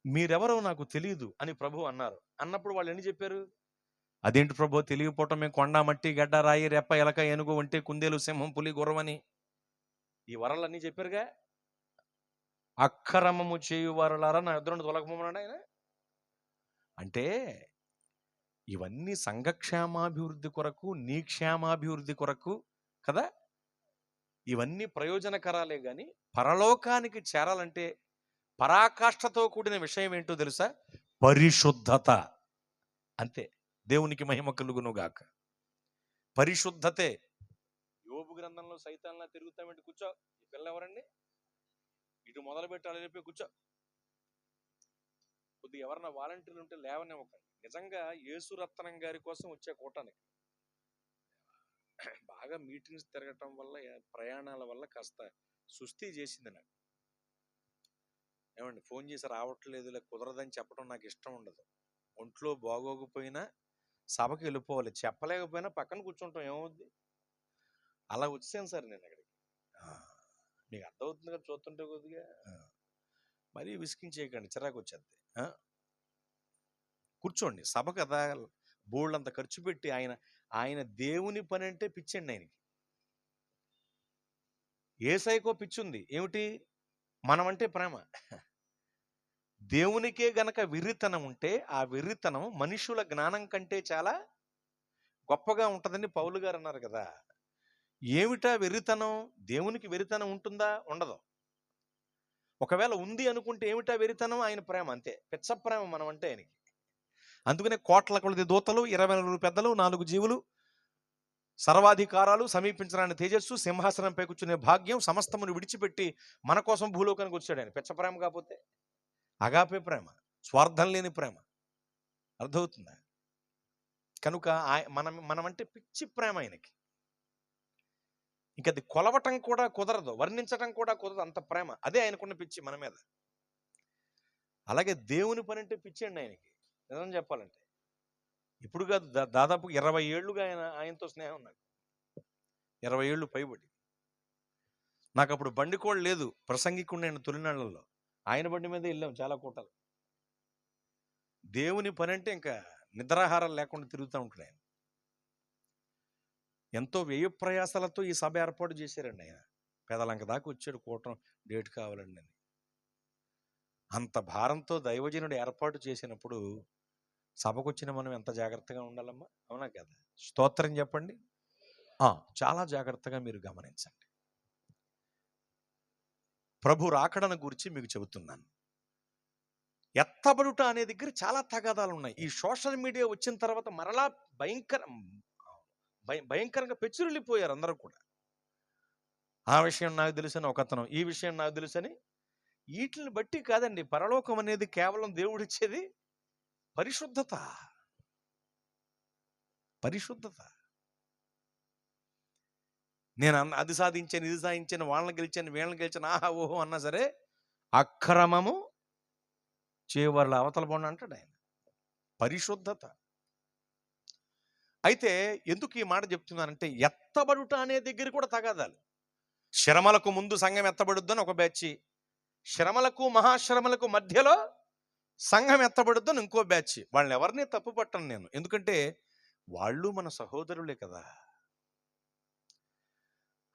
మీరెవరో నాకు తెలియదు అని ప్రభు అన్నారు. అన్నప్పుడు వాళ్ళు ఎన్ని చెప్పారు? అదేంటి ప్రభు తెలియపోవటం, మేము కొండ, మట్టి, గడ్డ, రాయి, రెప్ప, ఎలక, ఏనుగు, ఒంటె, కుందేలు, సింహం, పులి, గుర్రమని ఈ వరాలన్నీ చెప్పారుగా. అక్రమము చేయువారులారా నా ఎదురు తొలగమన్నాడు ఆయన. అంటే ఇవన్నీ సంఘక్షేమాభివృద్ధి కొరకు, నీ క్షేమాభివృద్ధి కొరకు కదా. ఇవన్నీ ప్రయోజనకరాలే గాని పరలోకానికి చేరాలంటే పరాకాష్ఠతో కూడిన విషయం ఏంటో తెలుసా? పరిశుద్ధత. అంతే. దేవునికి మహిమ కలుగును గాక. పరిశుద్ధతే. యోబు గ్రంథంలో సైతాన్లా తిరుగుతామంటే కూర్చో, ఈ పిల్ల ఎవరండి, ఇటు మొదలు పెట్టాలి, రేపే కూర్చో. కొద్దిగా ఎవరన్నా వాలంటీర్లు ఉంటే లేవనివ్వకండి. నిజంగా యేసురత్నం గారి కోసం వచ్చే కూటానికి బాగా మీటింగ్స్ తిరగటం వల్ల, ప్రయాణాల వల్ల కాస్త సుస్థి చేసింది నాకు. ఏమండి, ఫోన్ చేసి రావట్లేదు లేక కుదరదని చెప్పడం నాకు ఇష్టం ఉండదు. ఒంట్లో బాగోకపోయినా సభకి వెళ్ళిపోవాలి, చెప్పలేకపోయినా పక్కన కూర్చుంటాం, ఏమవుద్ది. అలా వచ్చాను సార్ నేను అక్కడికి. మీకు అర్థమవుతుంది కదా చూస్తుంటే. కొద్దిగా మరీ విసిగించేయకండి, చిరాకు వచ్చేది. కూర్చోండి, సభ కదా, బోళ్ళంత ఖర్చు పెట్టి ఆయన దేవుని పని అంటే పిచ్చండి ఆయనకి. ఏసైకో పిచ్చుంది ఏమిటి? మనమంటే ప్రేమ. దేవునికే గనక వెర్రితనం ఉంటే ఆ వెర్రితనం మనుషుల జ్ఞానం కంటే చాలా గొప్పగా ఉంటుందని పౌలు గారు అన్నారు కదా. ఏమిటా వెర్రితనం? దేవునికి వెర్రితనం ఉంటుందా? ఉండదు. ఒకవేళ ఉంది అనుకుంటే ఏమిటా వెర్రితనం? ఆయన ప్రేమ, అంతే. పిచ్చ ప్రేమ మనం అంటే ఆయనకి. అందుకనే కోట్ల కొలది దూతలు, 24 పెద్దలు, 4 జీవులు, సర్వాధికారాలు, సమీపించరాని తేజస్సు, సింహాసనంపై కూర్చునే భాగ్యం, సమస్తమును విడిచిపెట్టి మన కోసం భూలోకానికి వచ్చాడు ఆయన. పిచ్చ ప్రేమ కాకపోతే అగాపే ప్రేమ, స్వార్థం లేని ప్రేమ. అర్థమవుతుందా? కనుక మనమంటే పిచ్చి ప్రేమ ఆయనకి. ఇంక అది కొలవటం కూడా కుదరదు, వర్ణించటం కూడా కుదరదు, అంత ప్రేమ. అదే ఆయనకున్న పిచ్చి మన మీద. అలాగే దేవుని పని అంటే పిచ్చి అండి ఆయనకి, నిజం చెప్పాలంటే. ఇప్పుడు కాదు, దాదాపు 20 ఏళ్ళుగా ఆయనతో స్నేహం నాకు. 20 ఏళ్ళు పైబడి. నాకు అప్పుడు బండి కూడా లేదు, ప్రసంగికుడు నేను తొలినాళ్లలో. ఆయన బండి మీద వెళ్ళాం చాలా కూటలు. దేవుని పని అంటే ఇంకా నిద్రాహారాలు లేకుండా తిరుగుతూ ఉంటాడు ఆయన. ఎంతో వ్యయ ప్రయాసాలతో ఈ సభ ఏర్పాటు చేశారండి ఆయన. పెదలంక దాకా వచ్చాడు, కూటం డేట్ కావాలండి అని. అంత భారంతో దైవజనుడు ఏర్పాటు చేసినప్పుడు సభకు వచ్చిన మనం ఎంత జాగ్రత్తగా ఉండాలమ్మా, అవునా కదా? స్తోత్రం చెప్పండి. చాలా జాగ్రత్తగా మీరు గమనించండి. ప్రభు రాకడను గురించి మీకు చెబుతున్నాను. ఎత్తబడుట అనే దగ్గర చాలా తగాదాలు ఉన్నాయి. ఈ సోషల్ మీడియా వచ్చిన తర్వాత మరలా భయంకరంగా పెచ్చురిల్లిపోయారు అందరూ కూడా. ఆ విషయం నాకు తెలుసని ఒకతను, ఈ విషయం నాకు తెలుసని. వీటిని బట్టి కాదండి, పరలోకం అనేది కేవలం దేవుడిచ్చేది పరిశుద్ధత. పరిశుద్ధత. నేను అది సాధించాను, ఇది సాధించాను, వాళ్ళని గెలిచాను, వీళ్ళని గెలిచాను, ఆహా ఓహో అన్నా సరే అక్రమము చేయవాళ్ళ అవతల పోండి అంటాడు ఆయన. పరిశుద్ధత. అయితే ఎందుకు ఈ మాట చెప్తున్నానంటే, ఎత్తబడుట అనే దగ్గర కూడా తగాదాలు. శ్రమలకు ముందు సంఘం ఎత్తబడుద్దని ఒక బ్యాచ్, శ్రమలకు మహాశ్రమలకు మధ్యలో సంఘం ఎత్తబడుద్దని ఇంకో బ్యాచ్. వాళ్ళని ఎవరిని తప్పు పట్టను నేను, ఎందుకంటే వాళ్ళు మన సహోదరులే కదా.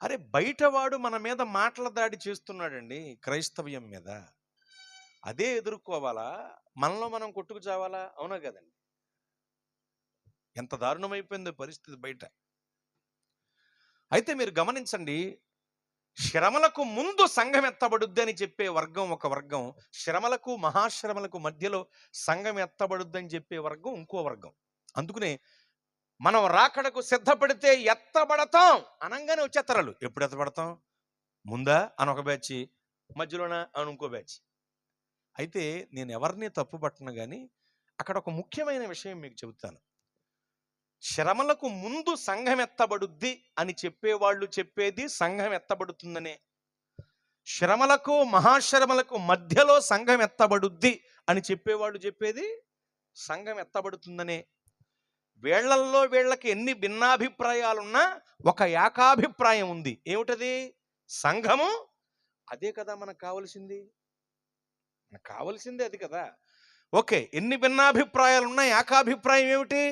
అరే బయటవాడు మన మీద మాటల దాడి చేస్తున్నాడండి క్రైస్తవ్యం మీద, అదే ఎదుర్కోవాలా, మనలో మనం కొట్టుకు చావాలా? అవునా కదండి? ఎంత దారుణమైపోయిందో పరిస్థితి బయట. అయితే మీరు గమనించండి, శ్రమలకు ముందు సంఘం ఎత్తబడుద్ది అని చెప్పే వర్గం ఒక వర్గం, శ్రమలకు మహాశ్రమలకు మధ్యలో సంఘం ఎత్తబడుద్దని చెప్పే వర్గం ఇంకో వర్గం. అందుకనే మనం రాకడకు సిద్ధపడితే ఎత్తబడతాం అనగానే వచ్చేత్తరాలు. ఎప్పుడు ఎత్తబడతాం? ముందా అని ఒక బ్యాచ్, మధ్యలోన అని ఇంకో బ్యాచ్. అయితే నేను ఎవరిని తప్పు పట్టను కానీ అక్కడ ఒక ముఖ్యమైన విషయం మీకు చెబుతాను. శ్రమలకు ముందు సంఘం ఎత్తబడుద్ది అని చెప్పేవాళ్ళు చెప్పేది సంఘం ఎత్తబడుతుందనే. శ్రమలకు మహాశ్రమలకు మధ్యలో సంఘం ఎత్తబడుద్ది అని చెప్పేవాళ్ళు చెప్పేది సంఘం ఎత్తబడుతుందనే. వీళ్ళల్లో వీళ్ళకి ఎన్ని భిన్నాభిప్రాయాలున్నా ఒక ఏకాభిప్రాయం ఉంది. ఏమిటది? సంఘము. అదే కదా మనకు కావలసింది. మనకు కావలసిందే అది కదా. ఓకే, ఎన్ని భిన్నాభిప్రాయాలున్నా ఏకాభిప్రాయం ఏమిటి?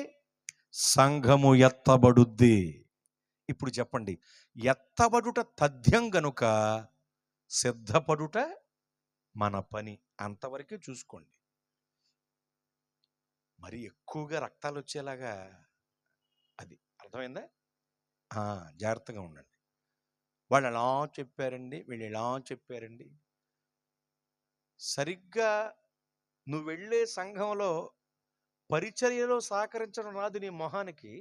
సంఘము ఎత్తబడుద్ది. ఇప్పుడు చెప్పండి, ఎత్తబడుట తథ్యం గనుక సిద్ధపడుట మన పని. అంతవరకే చూసుకోండి. మరి ఎక్కువగా రక్తాలు వచ్చేలాగా అది అర్థమైందా? జాగ్రత్తగా ఉండండి. వాళ్ళు ఎలా చెప్పారండి, వీళ్ళు ఎలా చెప్పారండి. సరిగ్గా నువ్వు వెళ్ళే సంఘంలో పరిచర్యలో సహకరించడం రాదు నీ మొహానికి,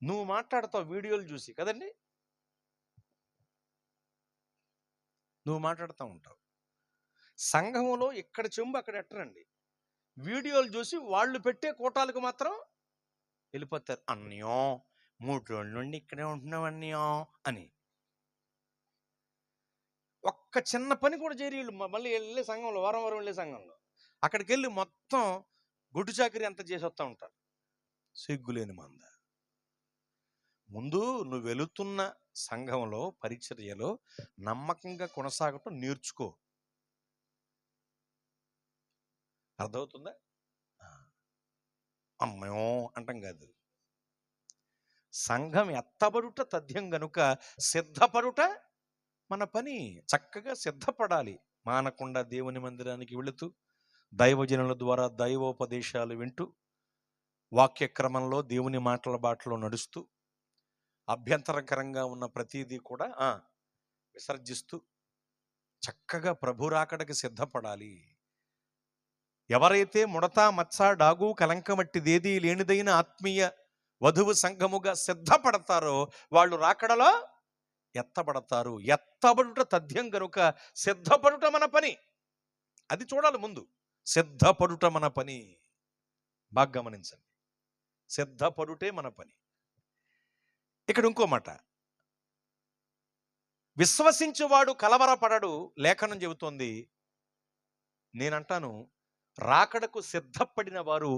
నువ్వు మాట్లాడతావు వీడియోలు చూసి కదండి. నువ్వు మాట్లాడుతూ ఉంటావు. సంఘంలో ఇక్కడ చెంబు అక్కడ ఎట్టరండి. వీడియోలు చూసి వాళ్ళు పెట్టే కోటాలకు మాత్రం వెళ్ళిపోతారు. అన్యం 3 రోజుల నుండి ఇక్కడే ఉంటున్నావు అన్యం అని. ఒక్క చిన్న పని కూడా చేయరు వీళ్ళు. మళ్ళీ వెళ్ళే సంఘంలో, వారం వారం వెళ్ళే సంఘంలో అక్కడికి వెళ్ళి మొత్తం గుడ్డు చాకరీ అంతా చేసి వస్తూ ఉంటారు. సిగ్గులేని మంద. ముందు నువ్వు వెళుతున్న సంఘంలో పరిచర్యలో నమ్మకంగా కొనసాగటం నేర్చుకో. అర్థమవుతుందా? అమ్మో అంటాం కాదు. సంఘం ఎత్తబడుట తథ్యం గనుక సిద్ధపడుట మన పని. చక్కగా సిద్ధపడాలి. మానకుండా దేవుని మందిరానికి వెళుతూ దైవజనుల ద్వారా దైవోపదేశాలు వింటూ వాక్యక్రమంలో దేవుని మాటల బాటలో నడుస్తూ అభ్యంతరకరంగా ఉన్న ప్రతిదీ కూడా విసర్జిస్తూ చక్కగా ప్రభు రాకడకి సిద్ధపడాలి. ఎవరైతే ముడత మచ్చ డాగు కలంకమట్టిదేది లేనిదైన ఆత్మీయ వధువు సంఘముగా సిద్ధపడతారో వాళ్ళు రాకడలో ఎత్తబడతారు. ఎత్తబడుట తథ్యం గనుక సిద్ధపడుట మన పని. అది చూడాలి ముందు. సిద్ధపడుట మన పని. బాగా గమనించండి, సిద్ధపడుటే మన పని. ఇక్కడ ఇంకో మాట, విశ్వసించువాడు కలవరపడడు లేఖనం చెబుతోంది. నేనంటాను, రాకడకు సిద్ధపడిన వారు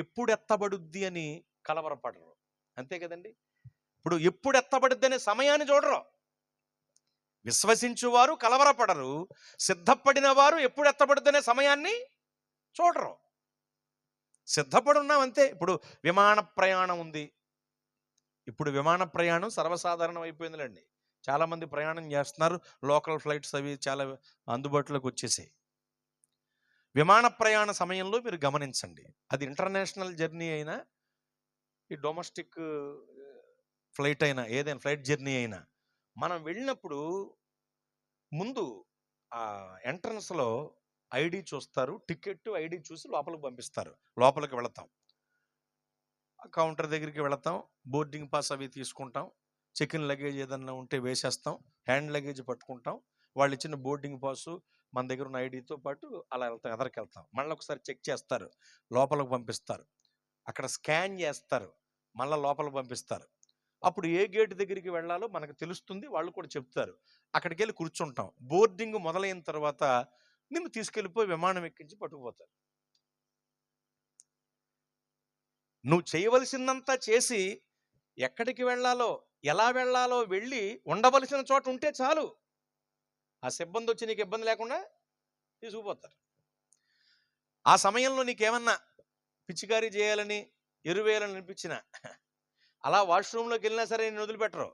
ఎప్పుడు ఎత్తబడుద్ది అని కలవరపడరు. అంతే కదండి. ఇప్పుడు ఎప్పుడు ఎత్తబడుద్ది అనే సమయాన్ని చూడరు. విశ్వసించువారు కలవరపడరు, సిద్ధపడిన వారు ఎప్పుడు ఎత్తబడుద్ది అనే సమయాన్ని చూడరు. సిద్ధపడి ఉన్నాం అంతే. ఇప్పుడు విమాన ప్రయాణం ఉంది. ఇప్పుడు విమాన ప్రయాణం సర్వసాధారణం అయిపోయిందిలేండి. చాలామంది ప్రయాణం చేస్తున్నారు. లోకల్ ఫ్లైట్స్ అవి చాలా అందుబాటులోకి వచ్చేసాయి. విమాన ప్రయాణ సమయంలో మీరు గమనించండి, అది ఇంటర్నేషనల్ జర్నీ అయినా, ఈ డొమెస్టిక్ ఫ్లైట్ అయినా, ఏదైనా ఫ్లైట్ జర్నీ అయినా, మనం వెళ్ళినప్పుడు ముందు ఆ ఎంట్రన్స్లో ఐడి చూస్తారు. టికెట్ ఐడి చూసి లోపలికి పంపిస్తారు. లోపలికి వెళతాం, కౌంటర్ దగ్గరికి వెళతాం, బోర్డింగ్ పాస్ అవి తీసుకుంటాం, చెక్ ఇన్ లగేజ్ ఏదన్నా ఉంటే వేసేస్తాం, హ్యాండ్ లగేజ్ పట్టుకుంటాం, వాళ్ళు ఇచ్చిన బోర్డింగ్ పాసు మన దగ్గర ఉన్న ఐడితో పాటు అలా వెళ్తాం, ఎదరికి వెళ్తాం. మళ్ళీ ఒకసారి చెక్ చేస్తారు, లోపలికి పంపిస్తారు, అక్కడ స్కాన్ చేస్తారు, మళ్ళీ లోపలికి పంపిస్తారు. అప్పుడు ఏ గేట్ దగ్గరికి వెళ్ళాలో మనకు తెలుస్తుంది, వాళ్ళు కూడా చెప్తారు. అక్కడికి వెళ్ళి కూర్చుంటాం. బోర్డింగ్ మొదలైన తర్వాత నిన్ను తీసుకెళ్ళిపోయి విమానం ఎక్కించి పట్టుకుపోతారు. నువ్వు చేయవలసిందంతా చేసి ఎక్కడికి వెళ్ళాలో ఎలా వెళ్ళాలో వెళ్ళి ఉండవలసిన చోట ఉంటే చాలు. ఆ సిబ్బంది వచ్చి నీకు ఇబ్బంది లేకుండా తీసుకుపోతారు. ఆ సమయంలో నీకేమన్నా పిచ్చికారీ చేయాలని, ఎరువేయాలని అనిపించినా, అలా వాష్రూమ్లోకి వెళ్ళినా సరే నేను వదిలిపెట్టరు.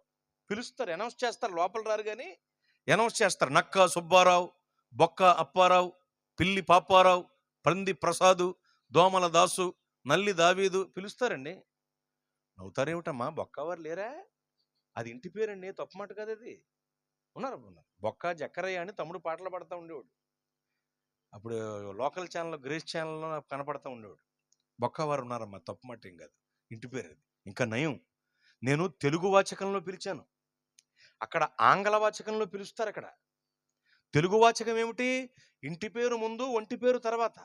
పిలుస్తారు, అనౌన్స్ చేస్తారు. లోపల రారు కానీ అనౌన్స్ చేస్తారు. నక్క సుబ్బారావు, బొక్క అప్పారావు, పిల్లి పాపారావు, పంది ప్రసాదు, దోమల దాసు, నల్లి దావీదు పిలుస్తారండి. నవ్వుతారేమిటమ్మా, బొక్కవారు లేరా? అది ఇంటి పేరండి, తప్పమాట కదా. అది ఉన్నారు. బొక్క జక్కరయ్య అని తమ్ముడు పాటలు పాడుతూ ఉండేవాడు. అప్పుడు లోకల్ ఛానల్, గ్రేస్ ఛానల్లో కనపడతా ఉండేవాడు. బొక్కవారు ఉన్నారమ్మా, తప్పమాట ఏం కాదు, ఇంటి పేరు అది. ఇంకా నయం, నేను తెలుగు వాచకంలో పిలిచాను, అక్కడ ఆంగ్ల వాచకంలో పిలుస్తారు. అక్కడ తెలుగు వాచకం ఏమిటి? ఇంటి పేరు ముందు, ఒంటి పేరు తర్వాత.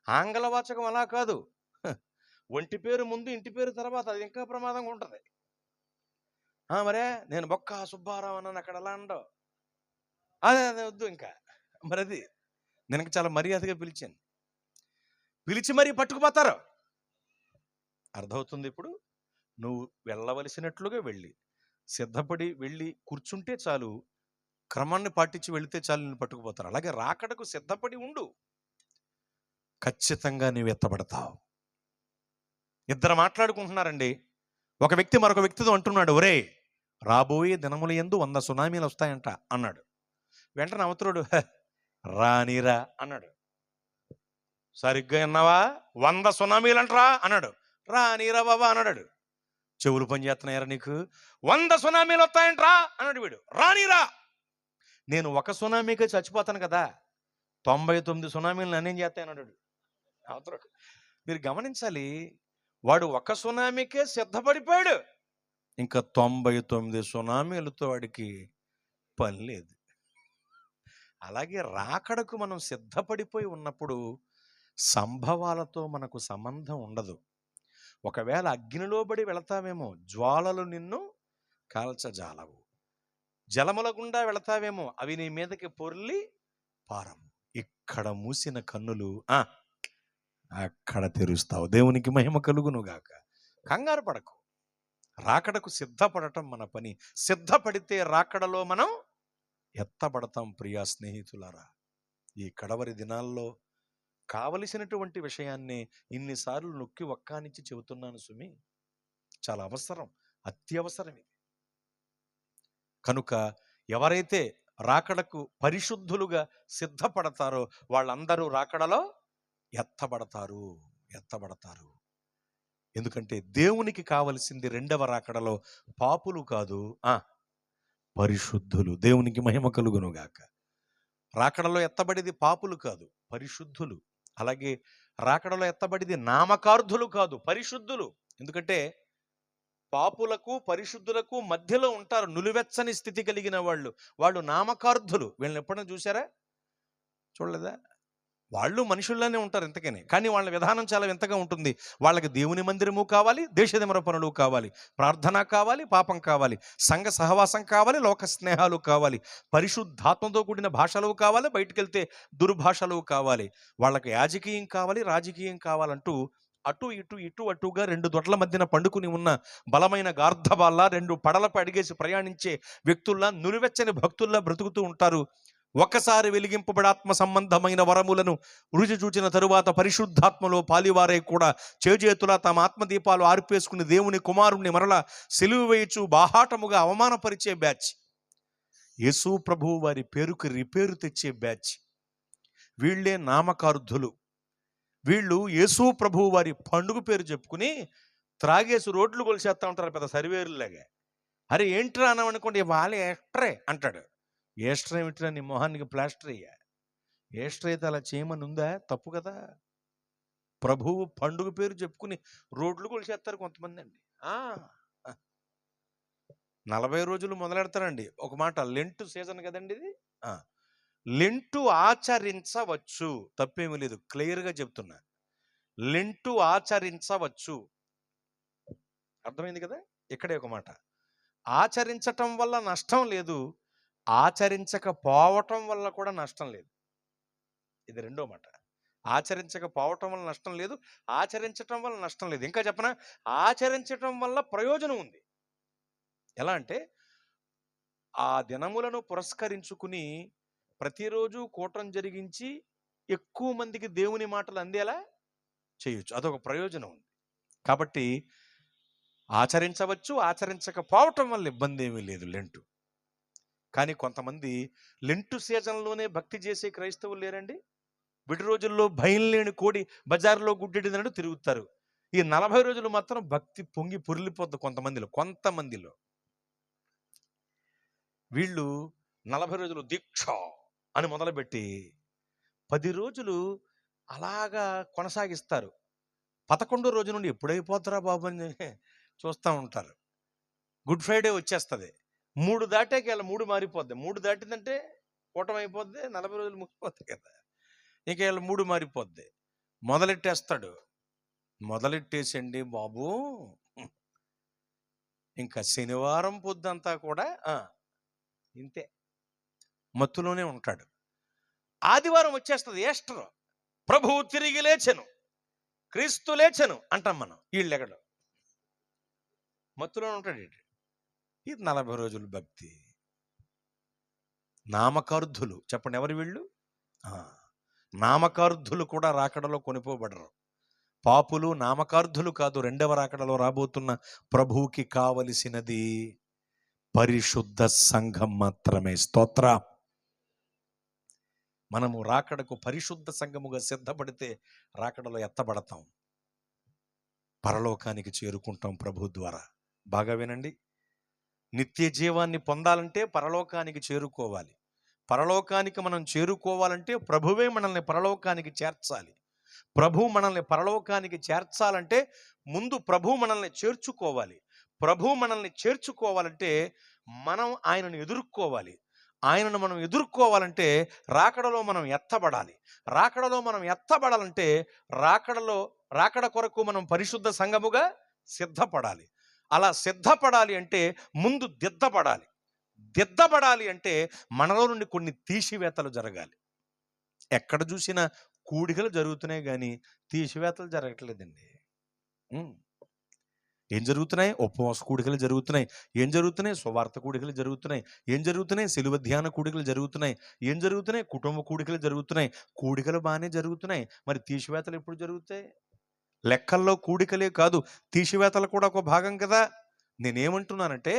ఆంగ్ల వాచకం అలా కాదు, ఒంటి పేరు ముందు, ఇంటి పేరు తర్వాత. అది ఇంకా ప్రమాదంగా ఉంటుంది. మరే నేను బొక్క సుబ్బారావు అన్నాను, అక్కడ అలా ఉండవు. అదే వద్దు ఇంకా. మరి అది నేను చాలా మర్యాదగా పిలిచాను, పిలిచి మరీ పట్టుకుపోతారు. అర్థమవుతుంది. ఇప్పుడు నువ్వు వెళ్ళవలసినట్లుగా వెళ్ళి సిద్ధపడి వెళ్ళి కూర్చుంటే చాలు, క్రమాన్ని పాటించి వెళితే చాలు, నేను పట్టుకుపోతారు. అలాగే రాకడకు సిద్ధపడి ఉండు, ఖచ్చితంగా నీవు ఎత్తబడతావు. ఇద్దరు మాట్లాడుకుంటున్నారండి. ఒక వ్యక్తి మరొక వ్యక్తితో అంటున్నాడు, ఒరే రాబోయే దినముల యందు 100 సునామీలు వస్తాయంట అన్నాడు. వెంటనే అవతరుడు రానిరా అన్నాడు. సరిగ్గా విన్నావా, 100 సునామీలు అంటరా అన్నాడు. రానిరా బాబా అన్నాడు. చెవులు పని చేస్తున్నాయరా నీకు? 100 సునామీలు వస్తాయంట్రా అన్నాడు వీడు. రానిరా. నేను ఒక సునామీకే చచ్చిపోతాను కదా, 99 సునామీలు నన్నేం చేస్తాయి అన్నాడు అవతరుడు. మీరు గమనించాలి, వాడు ఒక సునామీకే సిద్ధపడిపోయాడు, ఇంకా 99 సునామీలతో వాడికి పని లేదు. అలాగే రాకడకు మనం సిద్ధపడిపోయి ఉన్నప్పుడు సంభవాలతో మనకు సంబంధం ఉండదు. ఒకవేళ అగ్నిలో పడి వెళతావేమో, జ్వాలలు నిన్ను కాల్చజాలవు. జలముల గుండా వెళతావేమో, అవి నీ మీదకి పొర్లి పారము. ఇక్కడ మూసిన కన్నులు అక్కడ తెరుస్తావు. దేవునికి మహిమ కలుగునుగాక. కంగారు పడకు, రాకడకు సిద్ధపడటం మన పని. సిద్ధపడితే రాకడలో మనం ఎత్తబడతాం. ప్రియా స్నేహితులారా, ఈ కడవరి దినాల్లో కావలసినటువంటి విషయాన్ని ఇన్నిసార్లు నొక్కి ఒక్కానిచ్చి చెబుతున్నాను సుమి. చాలా అవసరం, అత్యవసరం ఇది. కనుక ఎవరైతే రాకడకు పరిశుద్ధులుగా సిద్ధపడతారో వాళ్ళందరూ రాకడలో ఎత్తబడతారు. ఎందుకంటే దేవునికి కావలసింది రెండవ రాకడలో పాపులు కాదు, పరిశుద్ధులు. దేవునికి మహిమ కలుగునుగాక. రాకడలో ఎత్తబడేది పాపులు కాదు, పరిశుద్ధులు. అలాగే రాకడలో ఎత్తబడిది నామకార్థులు కాదు, పరిశుద్ధులు. ఎందుకంటే పాపులకు పరిశుద్ధులకు మధ్యలో ఉంటారు నులివెచ్చని స్థితి కలిగిన వాళ్ళు. వాళ్ళు నామకార్థులు. వీళ్ళని ఎప్పుడైనా చూసారా? చూడలేదా? వాళ్ళు మనుషుల్లోనే ఉంటారు ఇంతకనే, కానీ వాళ్ళ విధానం చాలా వింతగా ఉంటుంది. వాళ్ళకి దేవుని మందిరము కావాలి, దేశదిమర పనులు కావాలి, ప్రార్థన కావాలి, పాపం కావాలి, సంఘ సహవాసం కావాలి, లోక స్నేహాలు కావాలి, పరిశుద్ధాత్మతో కూడిన భాషలు కావాలి, బయటికి వెళ్తే దుర్భాషలు కావాలి, వాళ్ళకి యాజకీయం కావాలి, రాజకీయం కావాలంటూ అటు ఇటు ఇటు అటుగా రెండు దొడ్ల మధ్యన పండుకుని ఉన్న బలమైన గార్ధబాల్లా, రెండు పడలపై అడిగేసి ప్రయాణించే వ్యక్తుల్లా, నులివెచ్చని భక్తుల్లా బ్రతుకుతూ ఉంటారు. ఒక్కసారి వెలిగింపబడి ఆత్మ సంబంధమైన వరములను రుచి చూచిన తరువాత పరిశుద్ధాత్మలో పాలివారై కూడా చేజేతులా తమ ఆత్మదీపాలు ఆర్పేసుకుని దేవుని కుమారుణ్ణి మరలా సిలువ వేయచు బాహాటముగా అవమానపరిచే బ్యాచ్. యేసు ప్రభువు వారి పేరుకి రిపేరు తెచ్చే బ్యాచ్. వీళ్ళే నామకార్థులు. వీళ్ళు యేసు ప్రభువు వారి పండుగ పేరు చెప్పుకుని త్రాగేసి రోడ్లు కొలిసేస్తా ఉంటారు పెద్ద సరివేరులాగా. అరే ఏంట్రా అన్నామనుకోండి, వాళ్ళే ఎస్ట్రే అంటాడు. ఏస్ట్రా ఏమిట్రా, నీ మొహానికి ప్లాస్టర్ అయ్యా. ఏస్ట్రా అయితే అలా చేయమని ఉందా? తప్పు కదా. ప్రభువు పండుగ పేరు చెప్పుకుని రోడ్లు కొలిసేస్తారు కొంతమంది అండి. 40 రోజులు మొదలెడతారండి. ఒక మాట, లెంటు సీజన్ కదండి ఇది. లెంటు ఆచరించవచ్చు, తప్పేమీ లేదు, క్లియర్గా చెప్తున్నా. లెంటు ఆచరించవచ్చు, అర్థమైంది కదా. ఇక్కడే ఒక మాట, ఆచరించటం వల్ల నష్టం లేదు, ఆచరించకపోవటం వల్ల కూడా నష్టం లేదు. ఇది రెండో మాట. ఆచరించకపోవటం వల్ల నష్టం లేదు, ఆచరించటం వల్ల నష్టం లేదు. ఇంకా చెప్పనా, ఆచరించటం వల్ల ప్రయోజనం ఉంది. ఎలా అంటే, ఆ దినములను పురస్కరించుకుని ప్రతిరోజు కూటం జరిగించి ఎక్కువ మందికి దేవుని మాటలు అందేలా చేయొచ్చు. అదొక ప్రయోజనం ఉంది. కాబట్టి ఆచరించవచ్చు, ఆచరించకపోవటం వల్ల ఇబ్బంది ఏమీ లేదు లెంటు. కానీ కొంతమంది లెంటు సీజన్లోనే భక్తి చేసే క్రైస్తవులు లేరండి. విడి రోజుల్లో భయం లేని కోడి బజార్లో గుడ్డెడినట్టు తిరుగుతారు. ఈ 40 రోజులు మాత్రం భక్తి పొంగి పొర్లిపోద్ది కొంతమందిలో. వీళ్ళు 40 రోజులు దీక్ష అని మొదలుపెట్టి 10 రోజులు అలాగా కొనసాగిస్తారు. 11వ రోజు నుండి ఎప్పుడైపోతారా బాబు అని చూస్తూ ఉంటారు. గుడ్ ఫ్రైడే వచ్చేస్తుంది. 3 దాటాక ఇలా 3 మారిపోద్ది. 3 దాటిందంటే కూటమి అయిపోద్ది, 40 రోజులు ముగిపోతాయి కదా. ఇక ఇలా 3 మారిపోద్ది. మొదలెట్టేస్తాడు. మొదలెట్టేసండి బాబు, ఇంకా శనివారం పొద్దంతా కూడా ఇంతే మత్తులోనే ఉంటాడు. ఆదివారం వచ్చేస్తుంది ఈస్టర్, ప్రభువు తిరిగి లేచెను, క్రీస్తు లేచెను అంటాం మనం. వీళ్ళెగడు మత్తులోనే ఉంటాడు. ఇది 40 రోజులు భక్తి. నామకార్థులు. చెప్పండి, ఎవరు వీళ్ళు? నామకార్థులు కూడా రాకడలో కొనిపోబడరు. పాపులు నామకార్థులు కాదు. రెండవ రాకడలో రాబోతున్న ప్రభువుకి కావలసినది పరిశుద్ధ సంఘం మాత్రమే. స్తోత్ర. మనము రాకడకు పరిశుద్ధ సంఘముగా సిద్ధపడితే రాకడలో ఎత్తబడతాం, పరలోకానికి చేరుకుంటాం ప్రభు ద్వారా. బాగా వినండి, నిత్య జీవాన్ని పొందాలంటే పరలోకానికి చేరుకోవాలి. పరలోకానికి మనం చేరుకోవాలంటే ప్రభువే మనల్ని పరలోకానికి చేర్చాలి. ప్రభు మనల్ని పరలోకానికి చేర్చాలంటే ముందు ప్రభు మనల్ని చేర్చుకోవాలి. ప్రభు మనల్ని చేర్చుకోవాలంటే మనం ఆయనను ఎదుర్కోవాలి. ఆయనను మనం ఎదుర్కోవాలంటే రాకడలో మనం ఎత్తబడాలి. రాకడలో మనం ఎత్తబడాలంటే రాకడ కొరకు మనం పరిశుద్ధ సంఘముగా సిద్ధపడాలి. అలా సిద్ధపడాలి అంటే ముందు దిద్దపడాలి. దిద్దపడాలి అంటే మనలో నుండి కొన్ని తీసివేతలు జరగాలి. ఎక్కడ చూసినా కూడికలు జరుగుతున్నాయి కానీ తీసివేతలు జరగట్లేదండి. ఏం జరుగుతున్నాయి? ఉపవాస కూడికలు జరుగుతున్నాయి. ఏం జరుగుతున్నాయి? సువార్త కూడికలు జరుగుతున్నాయి. ఏం జరుగుతున్నాయి? సిలువ ధ్యాన కూడికలు జరుగుతున్నాయి. ఏం జరుగుతున్నాయి? కుటుంబ కూడికలు జరుగుతున్నాయి. కూడికలు బాగానే జరుగుతున్నాయి, మరి తీసివేతలు ఎప్పుడు జరుగుతాయి? లెక్కల్లో కూడికలే కాదు, తీసివేతలు కూడా ఒక భాగం కదా. నేనేమంటున్నానంటే,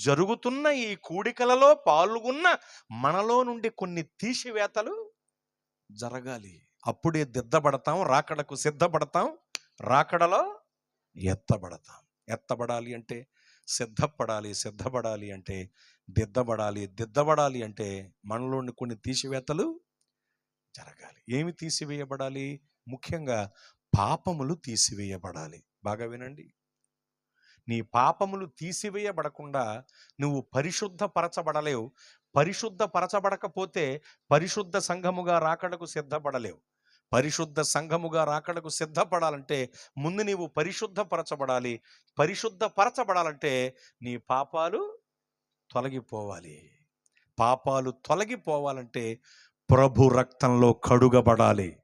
జరుగుతున్న ఈ కూడికలలో పాల్గొన్న మనలో నుండి కొన్ని తీసివేతలు జరగాలి. అప్పుడే దిద్దబడతాం, రాకడకు సిద్ధపడతాం, రాకడలో ఎత్తబడతాం. ఎత్తబడాలి అంటే సిద్ధపడాలి, సిద్ధపడాలి అంటే దిద్దబడాలి, దిద్దబడాలి అంటే మనలోని కొన్ని తీసివేతలు జరగాలి. ఏమి తీసివేయబడాలి? ముఖ్యంగా పాపములు తీసివేయబడాలి. బాగా వినండి. నీ పాపములు తీసివేయబడకుండా నువ్వు పరిశుద్ధపరచబడలేవు. పరిశుద్ధపరచబడకపోతే పరిశుద్ధ సంఘముగా రాకడకు సిద్ధపడలేవు. పరిశుద్ధ సంఘముగా రాకడకు సిద్ధపడాలంటే ముందు నీవు పరిశుద్ధపరచబడాలి. పరిశుద్ధపరచబడాలంటే నీ పాపాలు తొలగిపోవాలి. పాపాలు తొలగిపోవాలంటే ప్రభు రక్తంలో కడుగబడాలి.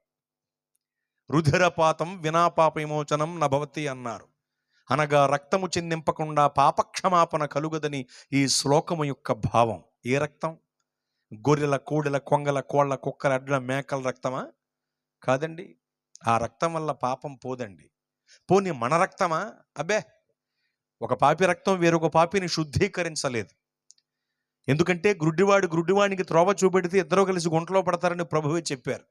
రుధిరపాతం వినా పాప విమోచనం నభవతి అన్నారు. అనగా రక్తము చిందింపకుండా పాపక్షమాపణ కలుగదని ఈ శ్లోకము యొక్క భావం. ఏ రక్తం? గొర్రెల, కోడెల, కొంగల, కోళ్ళ, కుక్కల, అడ్ల, మేకల రక్తమా? కాదండి. ఆ రక్తం వల్ల పాపం పోదండి. పోనీ మన రక్తమా? అబ్బే, ఒక పాపి రక్తం వేరొక పాపిని శుద్ధీకరించలేదు. ఎందుకంటే గ్రుడ్డివాడికి త్రోవ చూపెడితే ఇద్దరూ కలిసి గుంటలో పడతారని ప్రభువే చెప్పారు.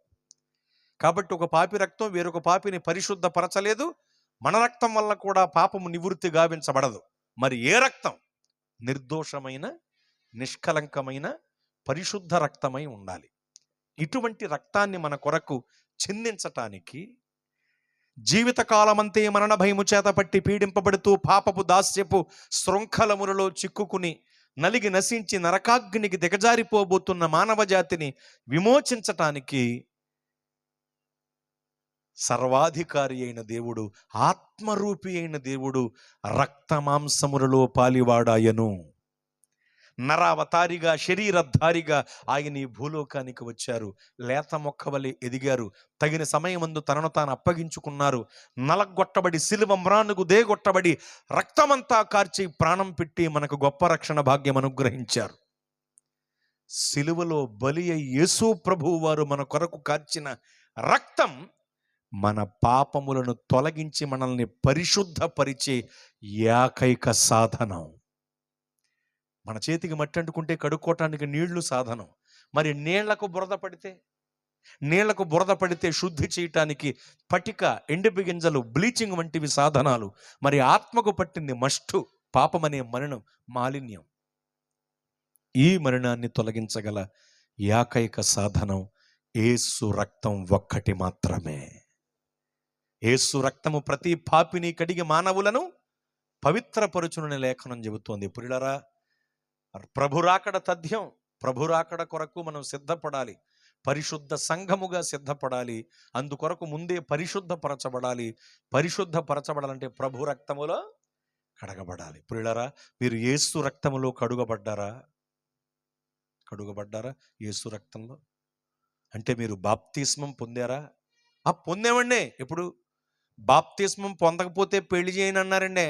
కాబట్టి ఒక పాపి రక్తం వేరొక పాపిని పరిశుద్ధపరచలేదు. మన రక్తం వల్ల కూడా పాపము నివృత్తి గావించబడదు. మరి ఏ రక్తం? నిర్దోషమైన, నిష్కలంకమైన, పరిశుద్ధ రక్తమై ఉండాలి. ఇటువంటి రక్తాన్ని మన కొరకు చిందించటానికి జీవితకాలమంతే మరణ భయము చేత పట్టి పీడింపబడుతూ పాపపు దాస్యపు శృంఖలములలో చిక్కుకుని నలిగి నశించి నరకాగ్నికి దిగజారిపోబోతున్న మానవ జాతిని విమోచించటానికి సర్వాధికారి అయిన దేవుడు, ఆత్మరూపి అయిన దేవుడు రక్తమాంసములలో పాలివాడాయను. నరావతారిగా, శరీరధారిగా ఆయన ఈ భూలోకానికి వచ్చారు. లేత మొక్కవలె ఎదిగారు. తగిన సమయమందు తనను తాను అప్పగించుకున్నారు. నలగొట్టబడి, సిలువ మ్రానుకు దేగొట్టబడి, రక్తమంతా కార్చి ప్రాణం పెట్టి మనకు గొప్ప రక్షణ భాగ్యం అనుగ్రహించారు. సిలువలో బలి అయి యేసు ప్రభువు వారు మన కొరకు కార్చిన రక్తం మన పాపములను తొలగించి మనల్ని పరిశుద్ధపరిచే ఏకైక సాధనం. మన చేతికి మట్టి అంటుకుంటే కడుక్కోవటానికి నీళ్లు సాధనం. మరి నీళ్లకు బురద పడితే శుద్ధి చేయటానికి పటిక, ఎండిపి గింజలు, బ్లీచింగ్ వంటివి సాధనాలు. మరి ఆత్మకు పట్టింది మస్టు, పాపమనే మరణం, మాలిన్యం. ఈ మరణాన్ని తొలగించగల ఏకైక సాధనం యేసు రక్తం ఒక్కటి మాత్రమే. యేసు రక్తము ప్రతి పాపిని కడిగి మానవులను పవిత్రపరుచునని లేఖనం చెబుతోంది. ప్రియులారా, ప్రభురాకడ తథ్యం. ప్రభురాకడ కొరకు మనం సిద్ధపడాలి. పరిశుద్ధ సంఘముగా సిద్ధపడాలి. అందుకొరకు ముందే పరిశుద్ధపరచబడాలి. పరిశుద్ధపరచబడాలంటే ప్రభు రక్తములో కడగబడాలి. ప్రియులారా, మీరు యేసు రక్తములో కడుగబడ్డారా? యేసు రక్తంలో అంటే మీరు బాప్తిస్మం పొందారా? పొందేవండి. ఎప్పుడు? బాప్తిస్మం పొందకపోతే పెళ్లి చేయని అన్నారండి.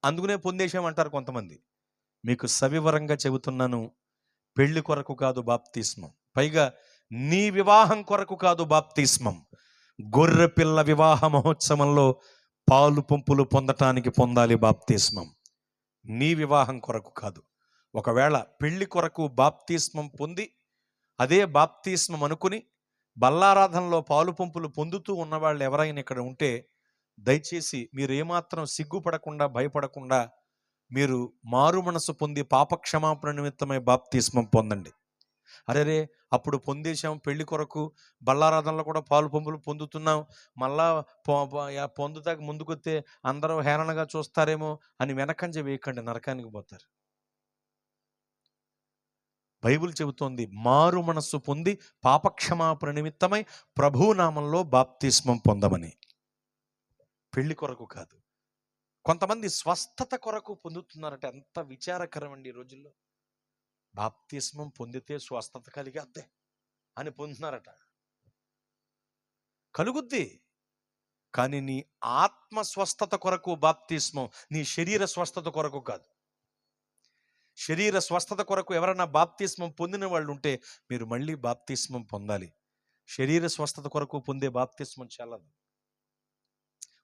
అందుకునే పొందేశామంటారు కొంతమంది. మీకు సవివరంగా చెబుతున్నాను, పెళ్లి కొరకు కాదు బాప్తిస్మం. పైగా నీ వివాహం కొరకు కాదు బాప్తిస్మం. గొర్రె పిల్ల వివాహ మహోత్సవంలో పాలు పంపులు పొందటానికి పొందాలి బాప్తిస్మం. నీ వివాహం కొరకు కాదు. ఒకవేళ పెళ్లి కొరకు బాప్తిస్మం పొంది అదే బాప్తిస్మం అనుకుని బల్లారాధనలో పాలు పంపులు పొందుతూ ఉన్నవాళ్ళు ఎవరైనా ఇక్కడ ఉంటే దయచేసి మీరు ఏమాత్రం సిగ్గుపడకుండా, భయపడకుండా మీరు మారు మనసు పొంది పాపక్షమాపణ నిమిత్తమై బాప్తిస్మం పొందండి. అరేరే, అప్పుడు పొందేశాం, పెళ్లి కొరకు బల్లారాధనలో కూడా పాలు పంపులు పొందుతున్నాం, మళ్ళా పొందుతాక ముందుకొస్తే అందరూ హేళనగా చూస్తారేమో అని వెనకంజ వేయకండి, నరకానికి పోతారు. బైబిల్ చెబుతోంది మారు మనస్సు పొంది పాపక్షమాపణ నిమిత్తమై ప్రభునామంలో బాప్తిస్మం పొందమని. పెళ్లి కొరకు కాదు. కొంతమంది స్వస్థత కొరకు పొందుతున్నారట. ఎంత విచారకరం అండి ఈ రోజుల్లో. బాప్తిస్మం పొందితే స్వస్థత కలిగేద్దే అని పొందుతున్నారట. కలుగుద్ది, కానీ నీ ఆత్మ స్వస్థత కొరకు బాప్తిస్మం, నీ శరీర స్వస్థత కొరకు కాదు. శరీర స్వస్థత కొరకు ఎవరైనా బాప్తిస్మం పొందిన వాళ్ళు ఉంటే మీరు మళ్ళీ బాప్తిస్మం పొందాలి. శరీర స్వస్థత కొరకు పొందే బాప్తిస్మం చాలదు.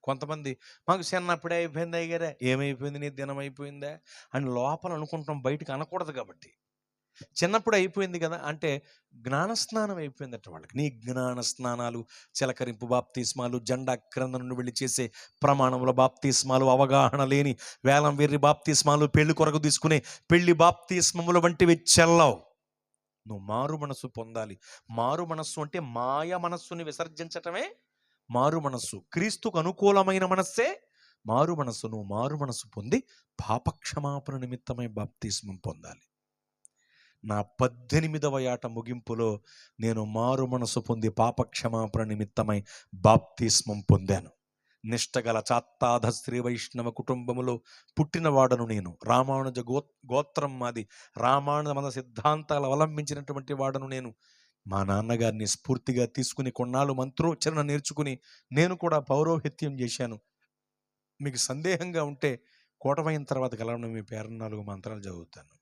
కొంతమంది మాకు చిన్నప్పుడే అయిపోయింది అయ్యారా, ఏమైపోయింది, నీ దినం అయిపోయిందా అని లోపల అనుకుంటాం, బయటికి అనకూడదు. కాబట్టి చిన్నప్పుడు అయిపోయింది కదా అంటే జ్ఞానస్నానం అయిపోయిందట వాళ్ళకి. నీ జ్ఞాన స్నానాలు, చిలకరింపు బాప్తిస్మాలు, జెండా క్రింద నుండి వెళ్ళి చేసే ప్రమాణముల బాప్తిస్మాలు, అవగాహన లేని వేలం వెర్రి బాప్తిస్మాలు, పెళ్లి కొరకు తీసుకునే పెళ్లి బాప్తిస్మముల వంటివి చెల్లవు. నువ్వు మారు మనస్సు పొందాలి. మారు మనస్సు అంటే మాయ మనస్సుని విసర్జించటమే మారు మనస్సు. క్రీస్తుకు అనుకూలమైన మనస్సే మారు మనస్సు. నువ్వు మారు మనస్సు పొంది పాపక్షమాపణ నిమిత్తమై బాప్తిస్మం పొందాలి. నా 18వ ఏట ముగింపులో నేను మారు మనసు పొంది పాపక్షమాపణ నిమిత్తమై బాప్తిస్మం పొందాను. నిష్టగల చాత్తాధ శ్రీ వైష్ణవ కుటుంబములో పుట్టినవాడను నేను. రామానుజ గోత్రం మాది. రామానుజ మన సిద్ధాంతాలు అవలంబించినటువంటి వాడను నేను. మా నాన్నగారిని స్ఫూర్తిగా తీసుకుని కొన్నాళ్ళు మంత్రోచ్చరణ నేర్చుకుని నేను కూడా పౌరోహిత్యం చేశాను. మీకు సందేహంగా ఉంటే కోటమైన తర్వాత కలవడం మీ పేరు 4 మంత్రాలు చదువుతాను.